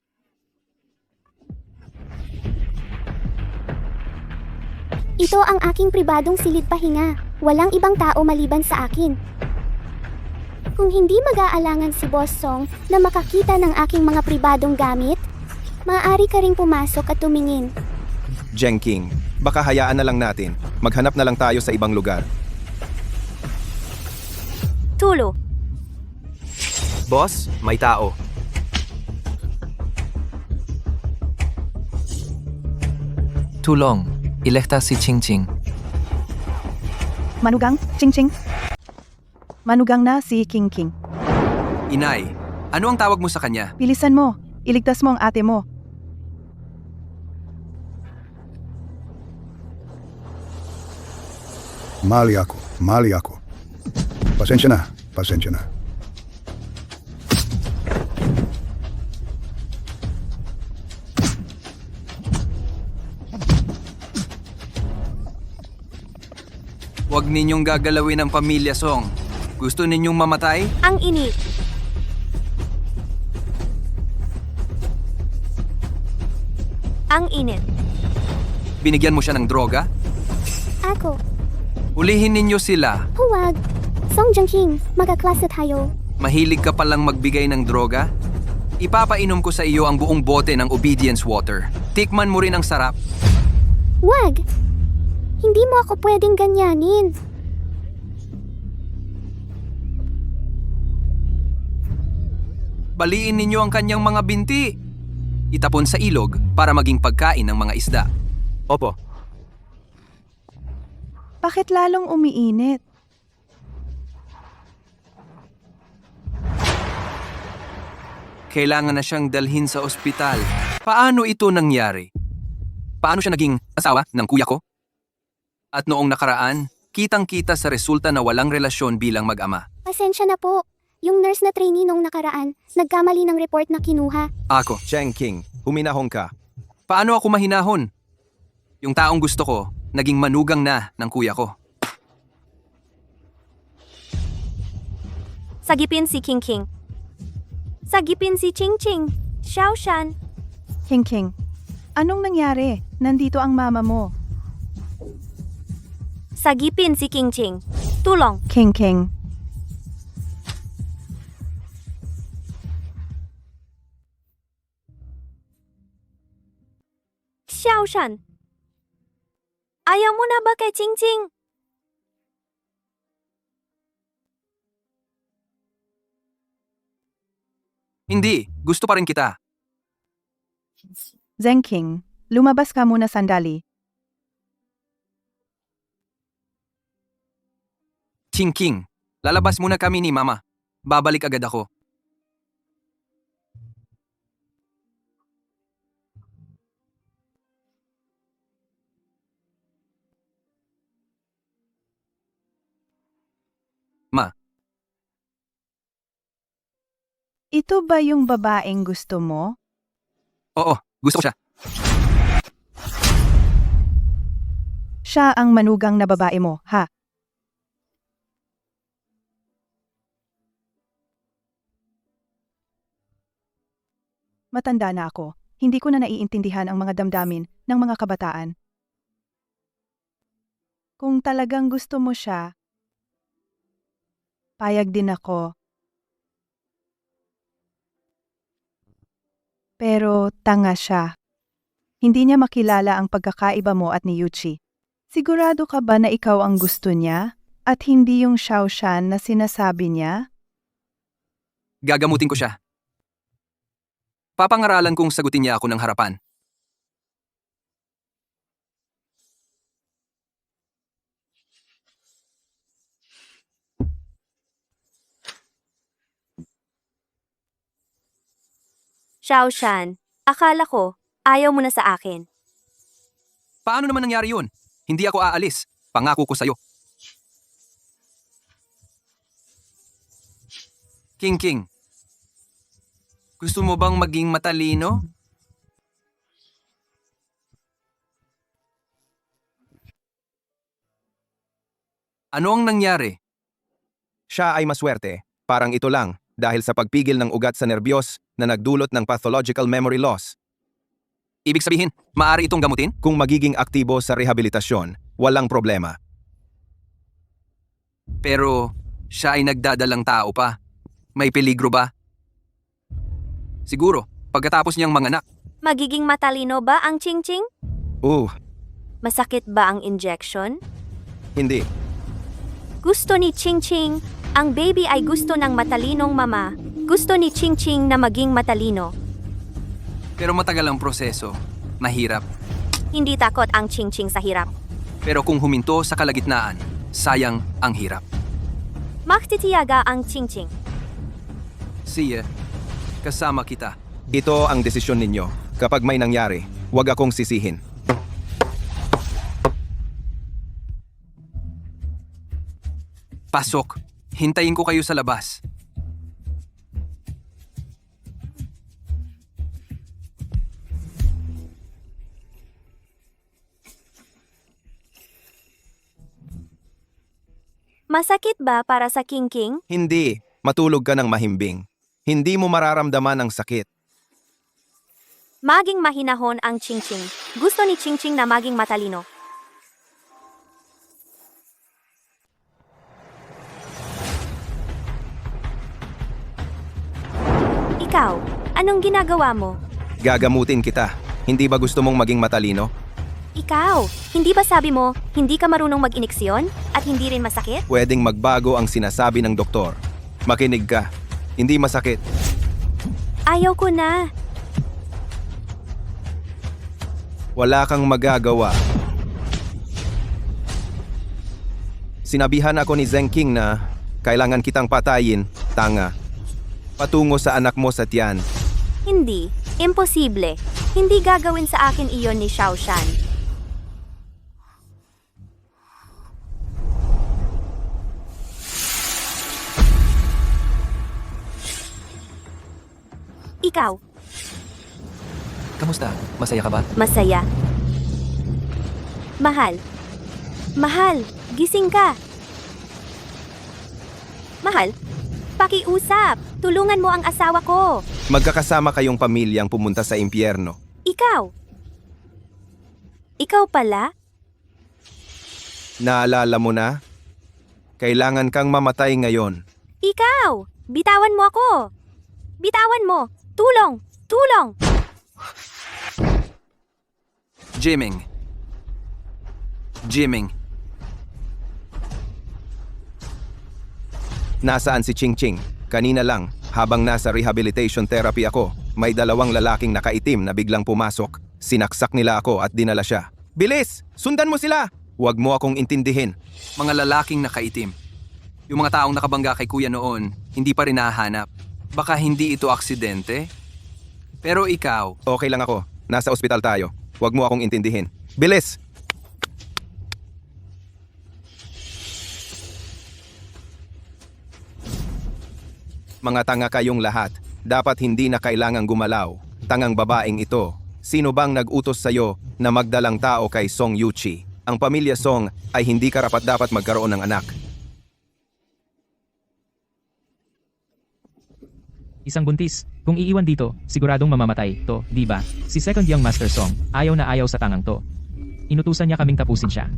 Ito ang aking pribadong silid pahinga. Walang ibang tao maliban sa akin. Kung hindi mag-aalangan si Boss Song na makakita ng aking mga pribadong gamit, maaari ka ring pumasok at tumingin. Jeng King, baka hayaan na lang natin. Maghanap na lang tayo sa ibang lugar. Tulo! Boss, may tao. Tulong. Iligtas si Ching Ching. Manugang, Ching Ching. Manugang na si King King. Inay, ano ang tawag mo sa kanya? Bilisan mo. Iligtas mo ang ate mo. Mali ako. Pasensya na. Huwag ninyong gagalawin ang pamilya Song. Gusto ninyong mamatay? Ang init! Ang init. Binigyan mo siya ng droga? Ako, Ulihin ninyo sila. huwag. Song Jiangqing, magkaklase tayo. Mahilig ka palang magbigay ng droga? Ipapainom ko sa iyo ang buong bote ng obedience water. Tikman mo rin ang sarap. Huwag! Hindi mo ako pwedeng ganyanin. Baliin ninyo ang kanyang mga binti. Itapon sa ilog para maging pagkain ng mga isda. Opo, Bakit lalong umiinit? Kailangan na siyang dalhin sa ospital. Paano ito nangyari? Paano siya naging asawa ng kuya ko? At noong nakaraan, kitang-kita sa resulta na walang relasyon bilang mag-ama. Pasensya na po. Yung nurse na trainee nung nakaraan, nagkamali ng report na kinuha. Ako, Cheng King, huminahon ka. paano ako mahinahon? Yung taong gusto ko, naging manugang na ng kuya ko. Sagipin si King King. Sagipin si Ching Ching. Xiao Shan. King King, anong nangyari? Nandito ang mama mo. Sagipin si King Ching. Tulong. King King, Xiao Shan. Ayaw mo na ba kay Ching Ching? Hindi, gusto pa rin kita. Zeng King, lumabas ka muna sandali. King King, lalabas muna kami ni Mama. Babalik agad ako. Ma, Ito ba yung babaeng gusto mo? oo, gusto ko siya. Siya ang manugang na babae mo, ha? Matanda na ako. Hindi ko na naiintindihan ang mga damdamin ng mga kabataan. Kung talagang gusto mo siya, payag din ako. Pero tanga siya. Hindi niya makilala ang pagkakaiba mo at ni Yuchi. Sigurado ka ba na ikaw ang gusto niya at hindi yung Xiao Shan na sinasabi niya? Gagamutin ko siya. Papangaralan kong sagutin niya ako ng harapan. Xiao Shan, akala ko, ayaw mo na sa akin. Paano naman nangyari yun? Hindi ako aalis. Pangako ko sa'yo. King King, gusto mo bang maging matalino? Ano ang nangyari? Siya ay maswerte, parang ito lang, dahil sa pagpigil ng ugat sa nerbiyos na nagdulot ng pathological memory loss. Ibig sabihin, maaari itong gamutin? Kung magiging aktibo sa rehabilitasyon, walang problema. Pero siya ay nagdadalang tao pa. May peligro ba? Siguro, pagkatapos niyang manganak. Magiging matalino ba ang Ching Ching? Masakit ba ang injection? Hindi. Gusto ni Ching Ching, ang baby ay gusto ng matalinong mama. Gusto ni Ching Ching na maging matalino. Pero matagal ang proseso. Mahirap. Hindi takot ang Ching Ching sa hirap. Pero kung huminto sa kalagitnaan, sayang ang hirap. Magtitiyaga ang Ching Ching. Siya, kasama kita. Ito ang desisyon ninyo. Kapag may nangyari, huwag akong sisihin. Pasok. Hintayin ko kayo sa labas. Masakit ba para sa King King? Hindi. Matulog ka ng mahimbing. Hindi mo mararamdaman ang sakit. Maging mahinahon ang Ching Ching. Gusto ni Ching Ching na maging matalino. Ikaw, anong ginagawa mo? Gagamutin kita. Hindi ba gusto mong maging matalino? Ikaw, hindi ba sabi mo, hindi ka marunong mag-iniksyon at hindi rin masakit? Pwedeng magbago ang sinasabi ng doktor. Makinig ka. Hindi masakit. Ayaw ko na. Wala kang magagawa. Sinabihan ako ni Zheng King na kailangan kitang patayin, tanga. Patungo sa anak mo sa tiyan. Hindi. Imposible. Hindi gagawin sa akin iyon ni Xiao Shan. Ikaw, Kamusta? Masaya ka ba? masaya. Mahal. Mahal, gising ka. Mahal, pakiusap. Tulungan mo ang asawa ko. Magkakasama kayong pamilyang pumunta sa impyerno. Ikaw. Ikaw pala? Naalala mo na? Kailangan kang mamatay ngayon. Ikaw! Bitawan mo ako! Bitawan mo! Tulong! Tulong! Jiming. Jiming. Nasaan si Ching Ching? Kanina lang, habang nasa rehabilitation therapy ako, may dalawang lalaking nakaitim na biglang pumasok. Sinaksak nila ako at dinala siya. Bilis! Sundan mo sila! Huwag mo akong intindihin. Mga lalaking nakaitim. Yung mga taong nakabangga kay kuya noon, hindi pa rin nahahanap. Baka hindi ito aksidente? Pero ikaw, Okay lang ako. Nasa ospital tayo. Huwag mo akong intindihin. Bilis! Mga tanga kayong lahat. Dapat hindi na kailangang gumalaw. Tangang babaeng ito. Sino bang nag-utos sa'yo na magdalang tao kay Song Yuchi? Ang pamilya Song ay hindi karapat-dapat magkaroon ng anak. Isang buntis. Kung iiwan dito, siguradong mamamatay to, di ba? Si Second Young Master Song, ayaw na ayaw sa tangang to. Inutusan niya kaming tapusin siya.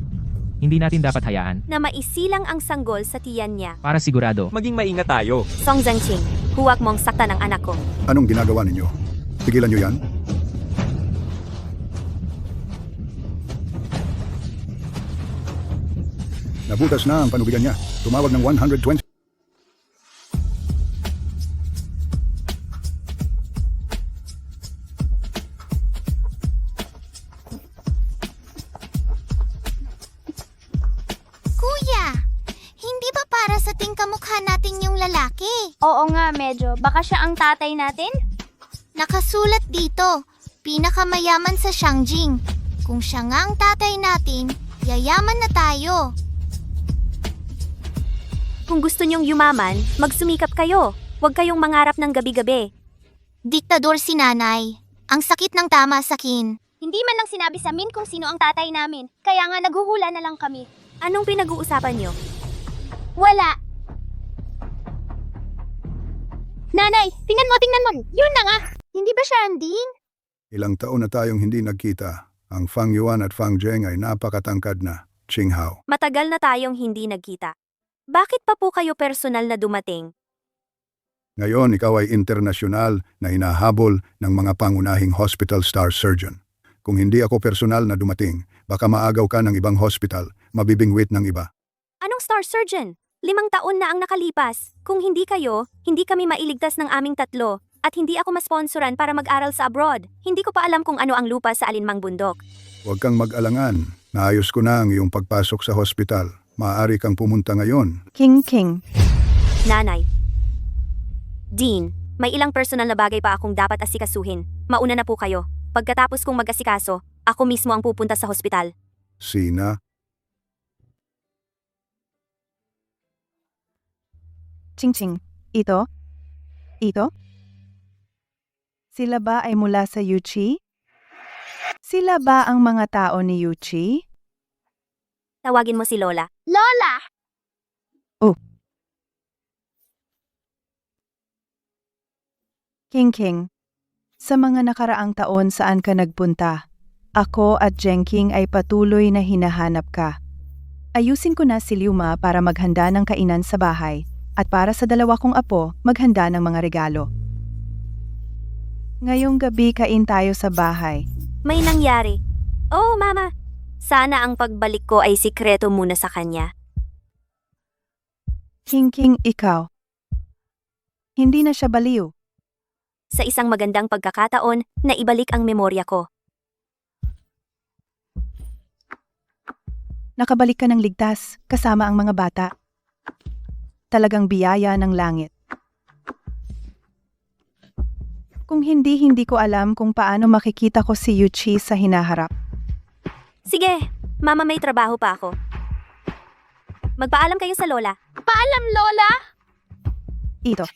Hindi natin dapat hayaan. Na maisilang ang sanggol sa tiyan niya. Para sigurado, Maging maingat tayo. Song Zhengqing, huwag mong saktan ang anak ko. Anong ginagawa ninyo? Tigilan nyo yan? Nabutas na ang panubigan niya. Tumawag ng 120. Kuya, hindi ba para sa tingkamukha natin yung lalaki? Oo nga, medyo. Baka siya ang tatay natin? Nakasulat dito, pinakamayaman sa Shangjing. Kung siya nga ang tatay natin, yayaman na tayo. Kung gusto niyong yumaman, magsumikap kayo. Huwag kayong mangarap ng gabi-gabi. Diktador si nanay. Ang sakit ng tama sa kin. Hindi man lang sinabi sa amin kung sino ang tatay namin. Kaya nga naguhula na lang kami. Anong pinag-uusapan niyo? Wala. Nanay, tingnan mo. Yun na nga. Hindi ba siya anding? Ilang taon na tayong hindi nagkita. Ang Fang Yuan at Fang Zheng ay napakatangkad na. Ching Hao. Matagal na tayong hindi nagkita. Bakit pa po kayo personal na dumating? Ngayon, ikaw ay internasyonal na hinahabol ng mga pangunahing hospital star surgeon. Kung hindi ako personal na dumating, baka maagaw ka ng ibang hospital, mabibingwit ng iba. Anong star surgeon? 5 taon na ang nakalipas. Kung hindi kayo, hindi kami mailigtas ng aming tatlo. At hindi ako masponsoran para mag-aral sa abroad. Hindi ko pa alam kung ano ang lupa sa alinmang bundok. Huwag kang mag-alangan. Naayos ko na ang iyong pagpasok sa hospital. Maaari kang pumunta ngayon. King. Nanay. Dean, may ilang personal na bagay pa akong dapat asikasuhin. Mauna na po kayo. Pagkatapos kong mag-asikaso, ako mismo ang pupunta sa hospital. Sina? Ching. Ito? Sila ba ay mula sa Yuchi? Sila ba ang mga tao ni Yuchi? Tawagin mo si Lola. Lola! King. Sa mga nakaraang taon saan ka nagpunta? Ako at Zhengqing ay patuloy na hinahanap ka. Ayusin ko na si Liuma para maghanda ng kainan sa bahay at para sa 2 kong apo maghanda ng mga regalo. Ngayong gabi kain tayo sa bahay. May nangyari. Oh, Mama. Sana ang pagbalik ko ay sikreto muna sa kanya. King, ikaw. Hindi na siya baliw. sa isang magandang pagkakataon na ibalik ang memorya ko. Nakabalik ka ng ligtas, kasama ang mga bata. Talagang biyaya ng langit. Kung hindi ko alam kung paano makikita ko si Yuchi sa hinaharap. Sige, mama may trabaho pa ako. Magpaalam kayo sa lola. Paalam, Lola! Ito.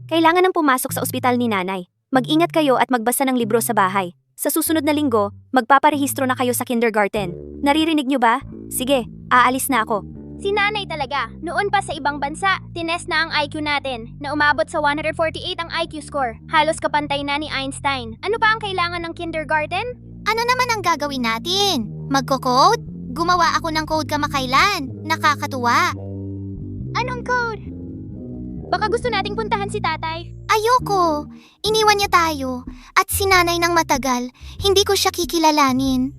Kailangan nang pumasok sa ospital ni nanay. Mag-ingat kayo at magbasa ng libro sa bahay. Sa susunod na linggo, magpaparehistro na kayo sa kindergarten. Naririnig nyo ba? Sige, aalis na ako. Si nanay talaga. Noon pa sa ibang bansa, tinest na ang IQ natin, na umabot sa 148 ang IQ score. Halos kapantay na ni Einstein. Ano pa ang kailangan ng kindergarten? Ano naman ang gagawin natin? Magko-code? Gumawa ako ng code kamakailan. Nakakatuwa. Anong code? Baka gusto nating puntahan si tatay. Ayoko. Iniwan niya tayo. At si nanay ng matagal. Hindi ko siya kikilalanin.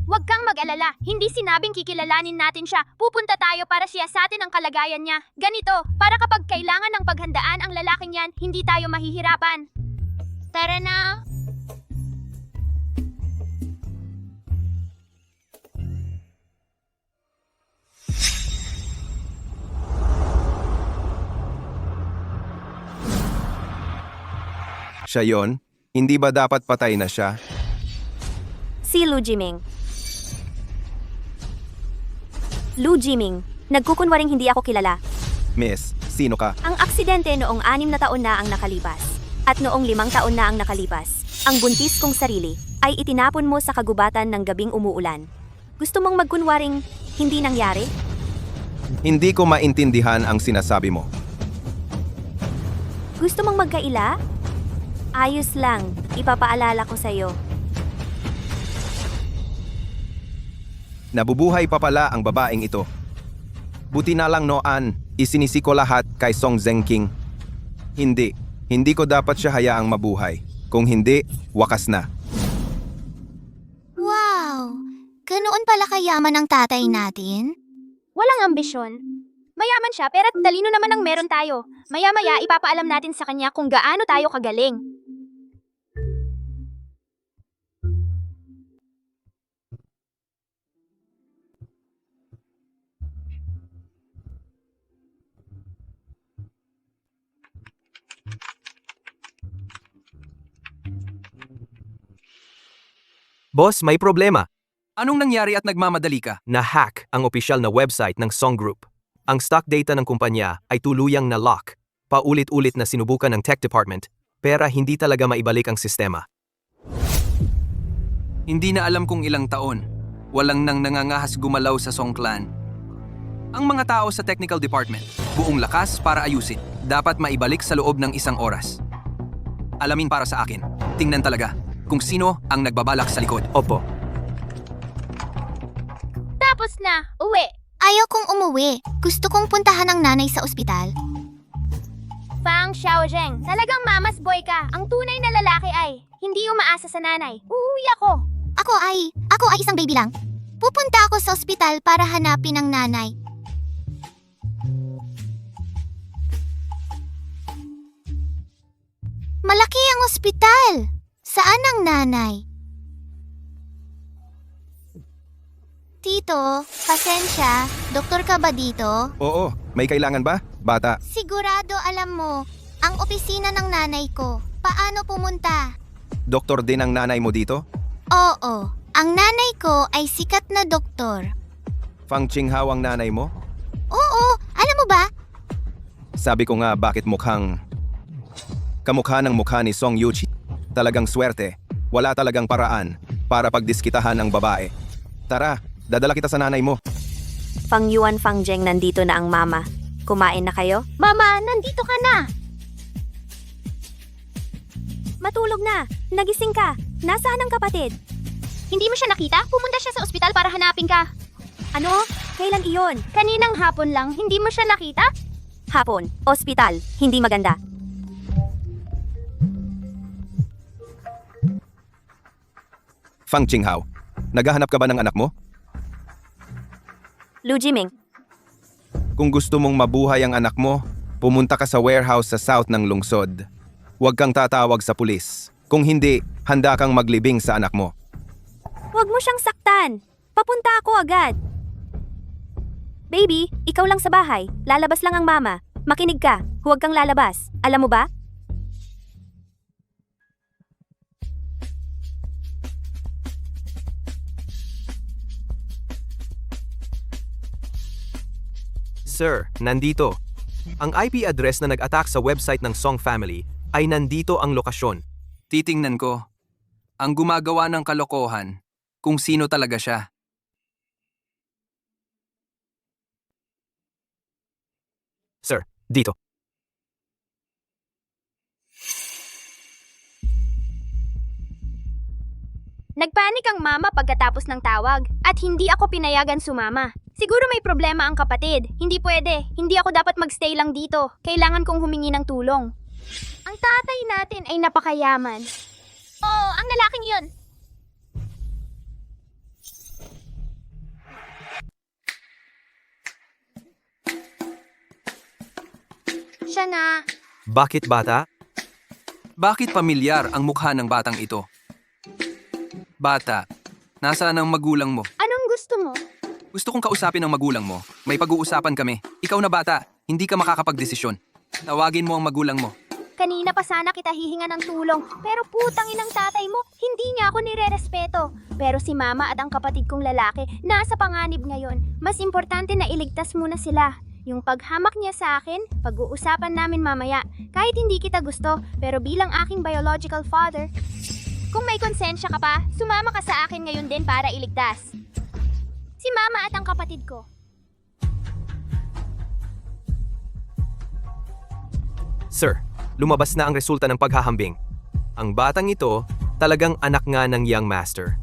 Huwag kang mag-alala. Hindi sinabing kikilalanin natin siya. Pupunta tayo para siyasatin ang kalagayan niya. Ganito, para kapag kailangan ng paghandaan ang lalaking yan, hindi tayo mahihirapan. Tara na. Siya yon? Hindi ba dapat patay na siya? Si Lu Jiming. Lu Jiming, nagkukunwaring hindi ako kilala. Miss, sino ka? Ang aksidente noong 6 na taon na ang nakalipas. At noong 5 taon na ang nakalipas. Ang buntis kong sarili ay itinapon mo sa kagubatan ng gabing umuulan. Gusto mong magkunwaring hindi nangyari? Hindi ko maintindihan ang sinasabi mo. Gusto mong magkaila? Ayos lang, ipapaalala ko sa'yo. Nabubuhay pa pala ang babaeng ito. Buti na lang noon, isinisi ko lahat kay Song Zengking. Hindi ko dapat siya hayaang mabuhay. Kung hindi, wakas na. Wow! Ganoon pala kayaman ang tatay natin? Walang ambisyon. Mayaman siya pero talino naman ang meron tayo. Maya-maya ipapaalam natin sa kanya kung gaano tayo kagaling. Boss, may problema. Anong nangyari at nagmamadali ka? Na-hack ang opisyal na website ng Song Group. Ang stock data ng kumpanya ay tuluyang na-lock. Paulit-ulit na sinubukan ng tech department, pero hindi talaga maibalik ang sistema. Hindi na alam kung ilang taon. Walang nang nangangahas gumalaw sa Song Clan. Ang mga tao sa technical department, buong lakas para ayusin. Dapat maibalik sa loob ng 1 oras. Alamin para sa akin. Tingnan talaga kung sino ang nagbabalak sa likod. Opo. Tapos na, uwi. Ayaw kong umuwi. Gusto kong puntahan ang nanay sa ospital. Fang Xiaozheng, talagang mamas boy ka. Ang tunay na lalaki ay hindi umaasa sa nanay. Uuwi ako. Ako ay isang baby lang. Pupunta ako sa ospital para hanapin ang nanay. Malaki ang ospital. Saan ang nanay? Tito, pasensya. Doktor ka ba dito? Oo, may kailangan ba? Bata, Sigurado alam mo, ang opisina ng nanay ko. Paano pumunta? doktor din ang nanay mo dito? Oo, ang nanay ko ay sikat na doktor. Fang Qinghao ang nanay mo? Oo, alam mo ba? Sabi ko nga bakit kamukha ng mukha ni Song Yuchi. Talagang swerte. Wala talagang paraan para pagdiskitahan ang babae. Tara, dadala kita sa nanay mo. Fang Yuan Fang Jeng, nandito na ang mama. Kumain na kayo? Mama, nandito ka na. Matulog na. Nagising ka. Nasaan ang kapatid? Hindi mo siya nakita? Pumunta siya sa ospital para hanapin ka. Ano? Kailan iyon? Kaninang hapon lang, hindi mo siya nakita? Hapon. Ospital. Hindi maganda. Fang Qinghao, naghahanap ka ba ng anak mo? Lu Jiming, Kung gusto mong mabuhay ang anak mo, pumunta ka sa warehouse sa south ng lungsod. Huwag kang tatawag sa pulis. Kung hindi, handa kang maglibing sa anak mo. huwag mo siyang saktan. Papunta ako agad. Baby, ikaw lang sa bahay. Lalabas lang ang mama. Makinig ka. Huwag kang lalabas. Alam mo ba? Sir, nandito. Ang IP address na nag-attack sa website ng Song Family ay nandito ang lokasyon. Titingnan ko. Ang gumagawa ng kalokohan, kung sino talaga siya. Sir, dito. Nagpanik ang mama pagkatapos ng tawag at hindi ako pinayagan sumama. Siguro may problema ang kapatid. Hindi pwede. Hindi ako dapat magstay lang dito. Kailangan kong humingi ng tulong. Ang tatay natin ay napakayaman. Oo, ang lalaking yun. Siya na. Bakit bata? Bakit pamilyar ang mukha ng batang ito? Bata, nasaan ang magulang mo? Anong gusto mo? Gusto kong kausapin ang magulang mo. May pag-uusapan kami. Ikaw na bata, hindi ka makakapagdesisyon. Tawagin mo ang magulang mo. Kanina pa sana kita hihinga ng tulong, pero putang inang tatay mo, hindi niya ako nire-respeto. Pero si mama at ang kapatid kong lalaki, nasa panganib ngayon. Mas importante na iligtas muna sila. Yung paghamak niya sa akin, pag-uusapan namin mamaya. Kahit hindi kita gusto, pero bilang aking biological father, kung may konsensya ka pa, sumama ka sa akin ngayon din para iligtas. Si mama at ang kapatid ko. Sir, lumabas na ang resulta ng paghahambing. Ang batang ito, talagang anak nga ng young master.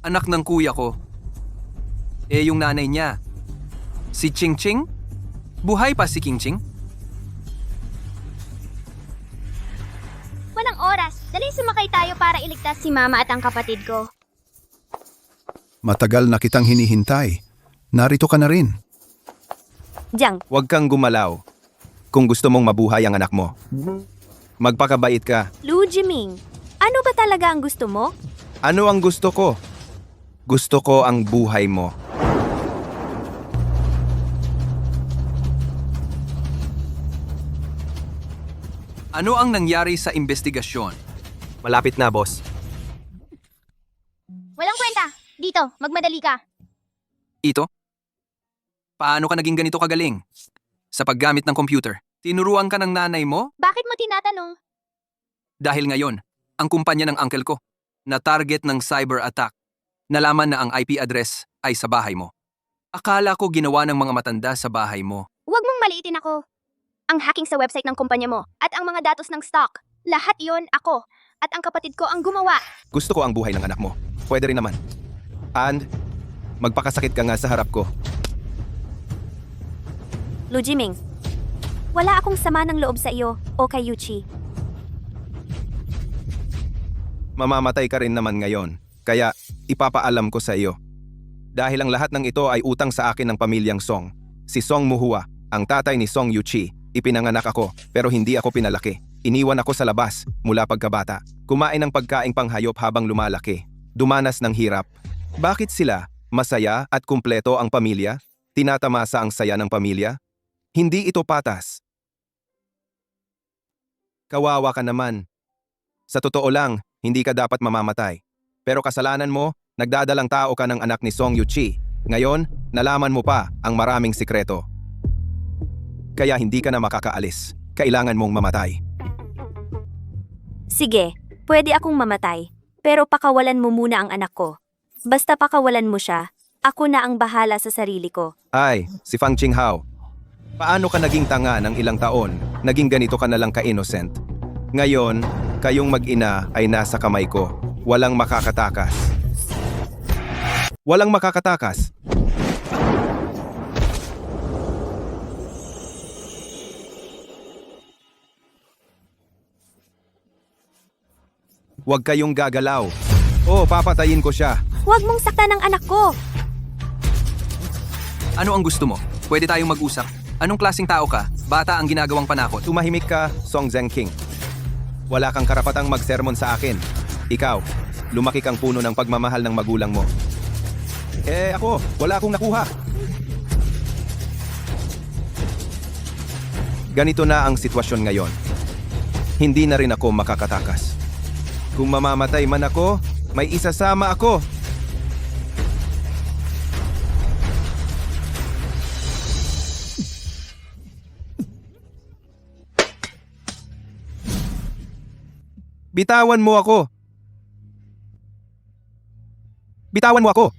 Anak ng kuya ko. Yung nanay niya. Si Ching Ching? Buhay pa si King Ching? Walang oras. Dali sumakay tayo para iligtas si mama at ang kapatid ko. Matagal na kitang hinihintay. Narito ka na rin. Jiang, Huwag kang gumalaw. Kung gusto mong mabuhay ang anak mo. Magpakabait ka. Lu Jiming, ano ba talaga ang gusto mo? Ano ang gusto ko? Gusto ko ang buhay mo. Ano ang nangyari sa investigasyon? Malapit na, boss. Walang kwenta. Dito, magmadali ka. Ito? Paano ka naging ganito kagaling? Sa paggamit ng computer. Tinuruan ka ng nanay mo? Bakit mo tinatanong? Dahil ngayon, ang kumpanya ng uncle ko, na target ng cyber attack, nalaman na ang IP address ay sa bahay mo. Akala ko ginawa ng mga matanda sa bahay mo. Huwag mong maliitin ako. Ang hacking sa website ng kumpanya mo at ang mga datos ng stock, lahat yon ako at ang kapatid ko ang gumawa. Gusto ko ang buhay ng anak mo. Pwede rin naman. And, magpakasakit ka nga sa harap ko. Lu Jiming, wala akong sama ng loob sa iyo o kay Yuchi. Mamamatay ka rin naman ngayon. Kaya, ipapaalam ko sa iyo. Dahil ang lahat ng ito ay utang sa akin ng pamilyang Song. Si Song Muhua, ang tatay ni Song Yuchi. Ipinanganak ako, pero hindi ako pinalaki. Iniwan ako sa labas, mula pagkabata. Kumain ng pagkaing panghayop habang lumalaki. Dumanas ng hirap. Bakit sila, masaya at kumpleto ang pamilya? Tinatamasa ang saya ng pamilya? Hindi ito patas. Kawawa ka naman. Sa totoo lang, hindi ka dapat mamamatay. Pero kasalanan mo, nagdadalang tao ka ng anak ni Song Yuchi. Ngayon, nalaman mo pa ang maraming sikreto. Kaya hindi ka na makakaalis. Kailangan mong mamatay. Sige, pwede akong mamatay. Pero pakawalan mo muna ang anak ko. Basta pakawalan mo siya, ako na ang bahala sa sarili ko. Ay, si Fang Qinghao. Paano ka naging tanga ng ilang taon? Naging ganito ka na lang ka-innocent. Ngayon, kayong mag-ina ay nasa kamay ko. Walang makakatakas. Walang makakatakas. Huwag kayong gagalaw. Oh, papatayin ko siya. Huwag mong saktan ang anak ko! Ano ang gusto mo? Pwede tayong mag-usap. Anong klaseng tao ka? Bata ang ginagawang panakot. Tumahimik ka, Song Zhengking. Wala kang karapatang magsermon sa akin. Ikaw, lumaki kang puno ng pagmamahal ng magulang mo. Ako, wala akong nakuha. Ganito na ang sitwasyon ngayon. Hindi na rin ako makakatakas. Kung mamamatay man ako, may isasama ako. Bitawan mo ako. Bitawan mo ako.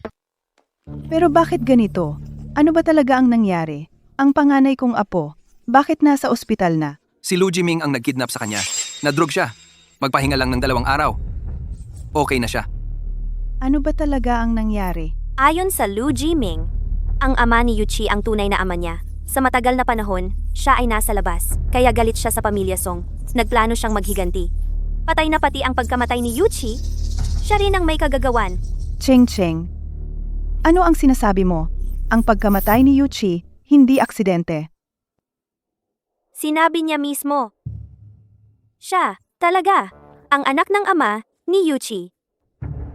Pero bakit ganito? Ano ba talaga ang nangyari? Ang panganay kong apo, bakit nasa ospital na? Si Lu Jiming ang nagkidnap sa kanya. Nadrog siya. Magpahinga lang ng 2 araw. Okay na siya. Ano ba talaga ang nangyari? Ayon sa Lu Jiming, ang ama ni Yuchi ang tunay na ama niya. Sa matagal na panahon, siya ay nasa labas, kaya galit siya sa pamilya Song. Nagplano siyang maghiganti. Patay na pati ang pagkamatay ni Yuchi, siya rin ang may kagagawan. Cheng Cheng. Ano ang sinasabi mo? Ang pagkamatay ni Yuchi, hindi aksidente. Sinabi niya mismo. Siya, talaga, ang anak ng ama ni Yuchi.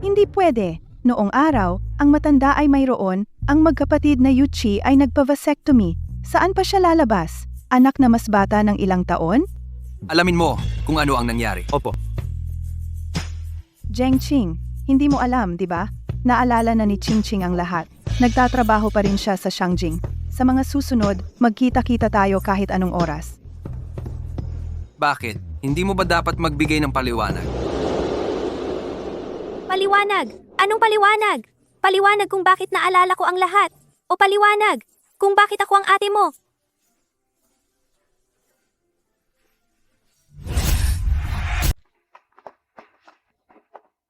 Hindi pwede. Noong araw, ang matanda ay mayroon, ang magkapatid na Yuchi ay nagpa-vasectomy. Saan pa siya lalabas? Anak na mas bata ng ilang taon? Alamin mo kung ano ang nangyari. Opo. Zheng Qing, hindi mo alam, di ba? Naalala na ni Ching Ching ang lahat. Nagtatrabaho pa rin siya sa Shangjing. Sa mga susunod, magkita-kita tayo kahit anong oras. Bakit? Hindi mo ba dapat magbigay ng paliwanag? Paliwanag! Anong paliwanag? Paliwanag kung bakit naalala ko ang lahat. O paliwanag kung bakit ako ang ate mo.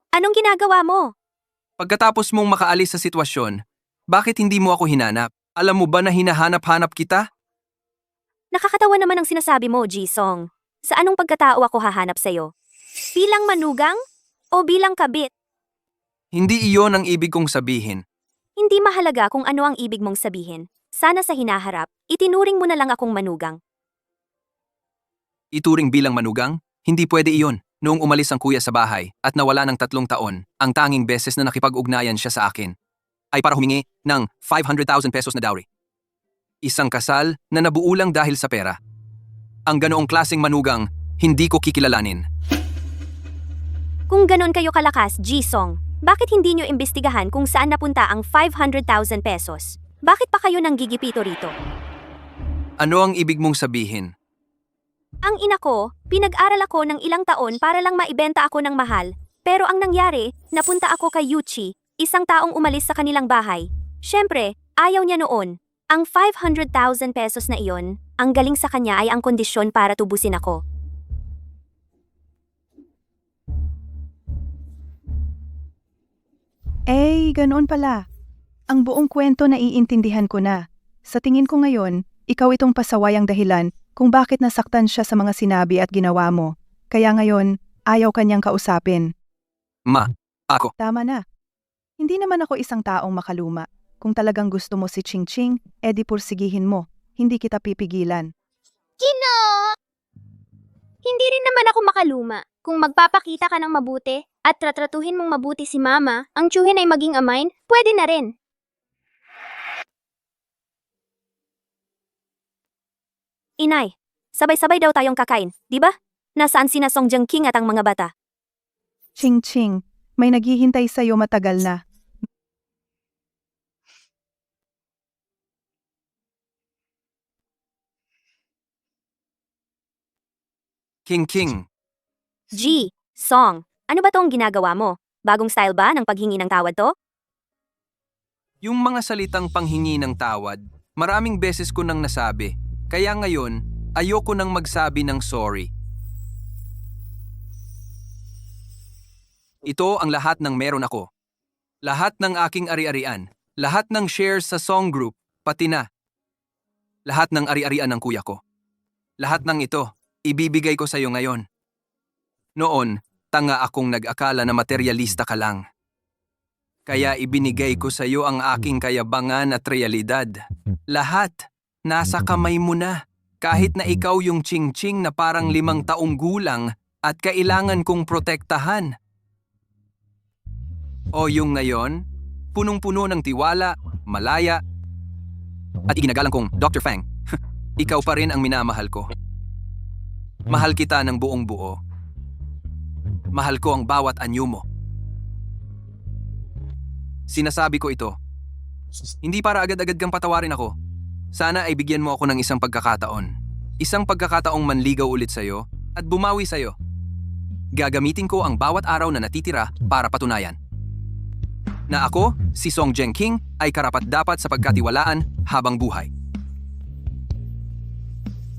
Anong ginagawa mo? Pagkatapos mong makaalis sa sitwasyon, bakit hindi mo ako hinanap? Alam mo ba na hinahanap-hanap kita? Nakakatawa naman ang sinasabi mo, Ji-song. Sa anong pagkatao ako hahanap sa'yo? Bilang manugang? O bilang kabit? Hindi iyon ang ibig kong sabihin. Hindi mahalaga kung ano ang ibig mong sabihin. Sana sa hinaharap, itinuring mo na lang akong manugang. Ituring bilang manugang? Hindi pwede iyon. Noong umalis ang kuya sa bahay at nawala ng 3 taon, ang tanging beses na nakipag-ugnayan siya sa akin ay para humingi ng 500,000 pesos na dowry. Isang kasal na nabuo lang dahil sa pera. Ang ganoong klaseng manugang, hindi ko kikilalanin. Kung ganon kayo kalakas, Ji-song, bakit hindi nyo imbestigahan kung saan napunta ang 500,000 pesos? Bakit pa kayo nanggigipito rito? Ano ang ibig mong sabihin? Ang ina ko, pinag-aral ako ng ilang taon para lang maibenta ako ng mahal. Pero ang nangyari, napunta ako kay Yuchi, isang taong umalis sa kanilang bahay. Siyempre, ayaw niya noon. Ang 500,000 pesos na iyon, ang galing sa kanya ay ang kondisyon para tubusin ako. Ganoon pala. Ang buong kwento naiintindihan ko na. Sa tingin ko ngayon, ikaw itong pasaway ang dahilan kung bakit nasaktan siya sa mga sinabi at ginawa mo. Kaya ngayon, ayaw kanyang kausapin. Ma, ako. Tama na. Hindi naman ako isang taong makaluma. Kung talagang gusto mo si Ching Ching, edi pursigihin mo. Hindi kita pipigilan. Kino! Hindi rin naman ako makaluma. Kung magpapakita ka ng mabuti at tratratuhin mong mabuti si mama, ang tiyuhin ay maging amain, pwede na rin. Inay, sabay-sabay daw tayong kakain, di ba? Nasaan sina Song King at ang mga bata? Ching Ching, may naghihintay sa'yo matagal na. King. G, Song, ano ba tong ginagawa mo? Bagong style ba ng paghingi ng tawad to? Yung mga salitang panghingi ng tawad, maraming beses ko nang nasabi. Kaya ngayon, ayoko nang magsabi ng sorry. Ito ang lahat ng meron ako. Lahat ng aking ari-arian, lahat ng shares sa Song Group, pati na. Lahat ng ari-arian ng kuya ko. Lahat ng ito, ibibigay ko sa iyo ngayon. Noon, Tanga akong nag-akala na materyalista ka lang. Kaya ibinigay ko sa iyo ang aking kayabangan at realidad. Lahat, nasa kamay mo na. Kahit na ikaw yung ching-ching na parang 5 taong gulang at kailangan kong protektahan. O yung ngayon, punong-puno ng tiwala, malaya, at iginagalang kong Dr. Fang. Ikaw pa rin ang minamahal ko. Mahal kita ng buong buo. Mahal ko ang bawat anyo mo. Sinasabi ko ito. Hindi para agad-agad kang patawarin ako. Sana ay bigyan mo ako ng isang pagkakataon. Isang pagkakataong manligaw ulit sa'yo at bumawi sa'yo. Gagamitin ko ang bawat araw na natitira para patunayan na ako, si Song Jeng King, ay karapat-dapat sa pagkatiwalaan habang buhay.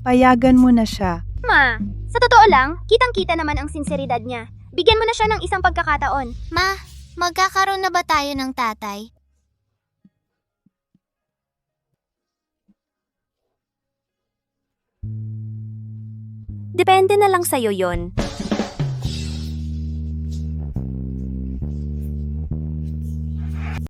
Payagan mo na siya. Ma, sa totoo lang, kitang-kita naman ang sinseridad niya. Bigyan mo na siya ng isang pagkakataon. Ma, magkakaroon na ba tayo ng tatay? Depende na lang sa'yo yon.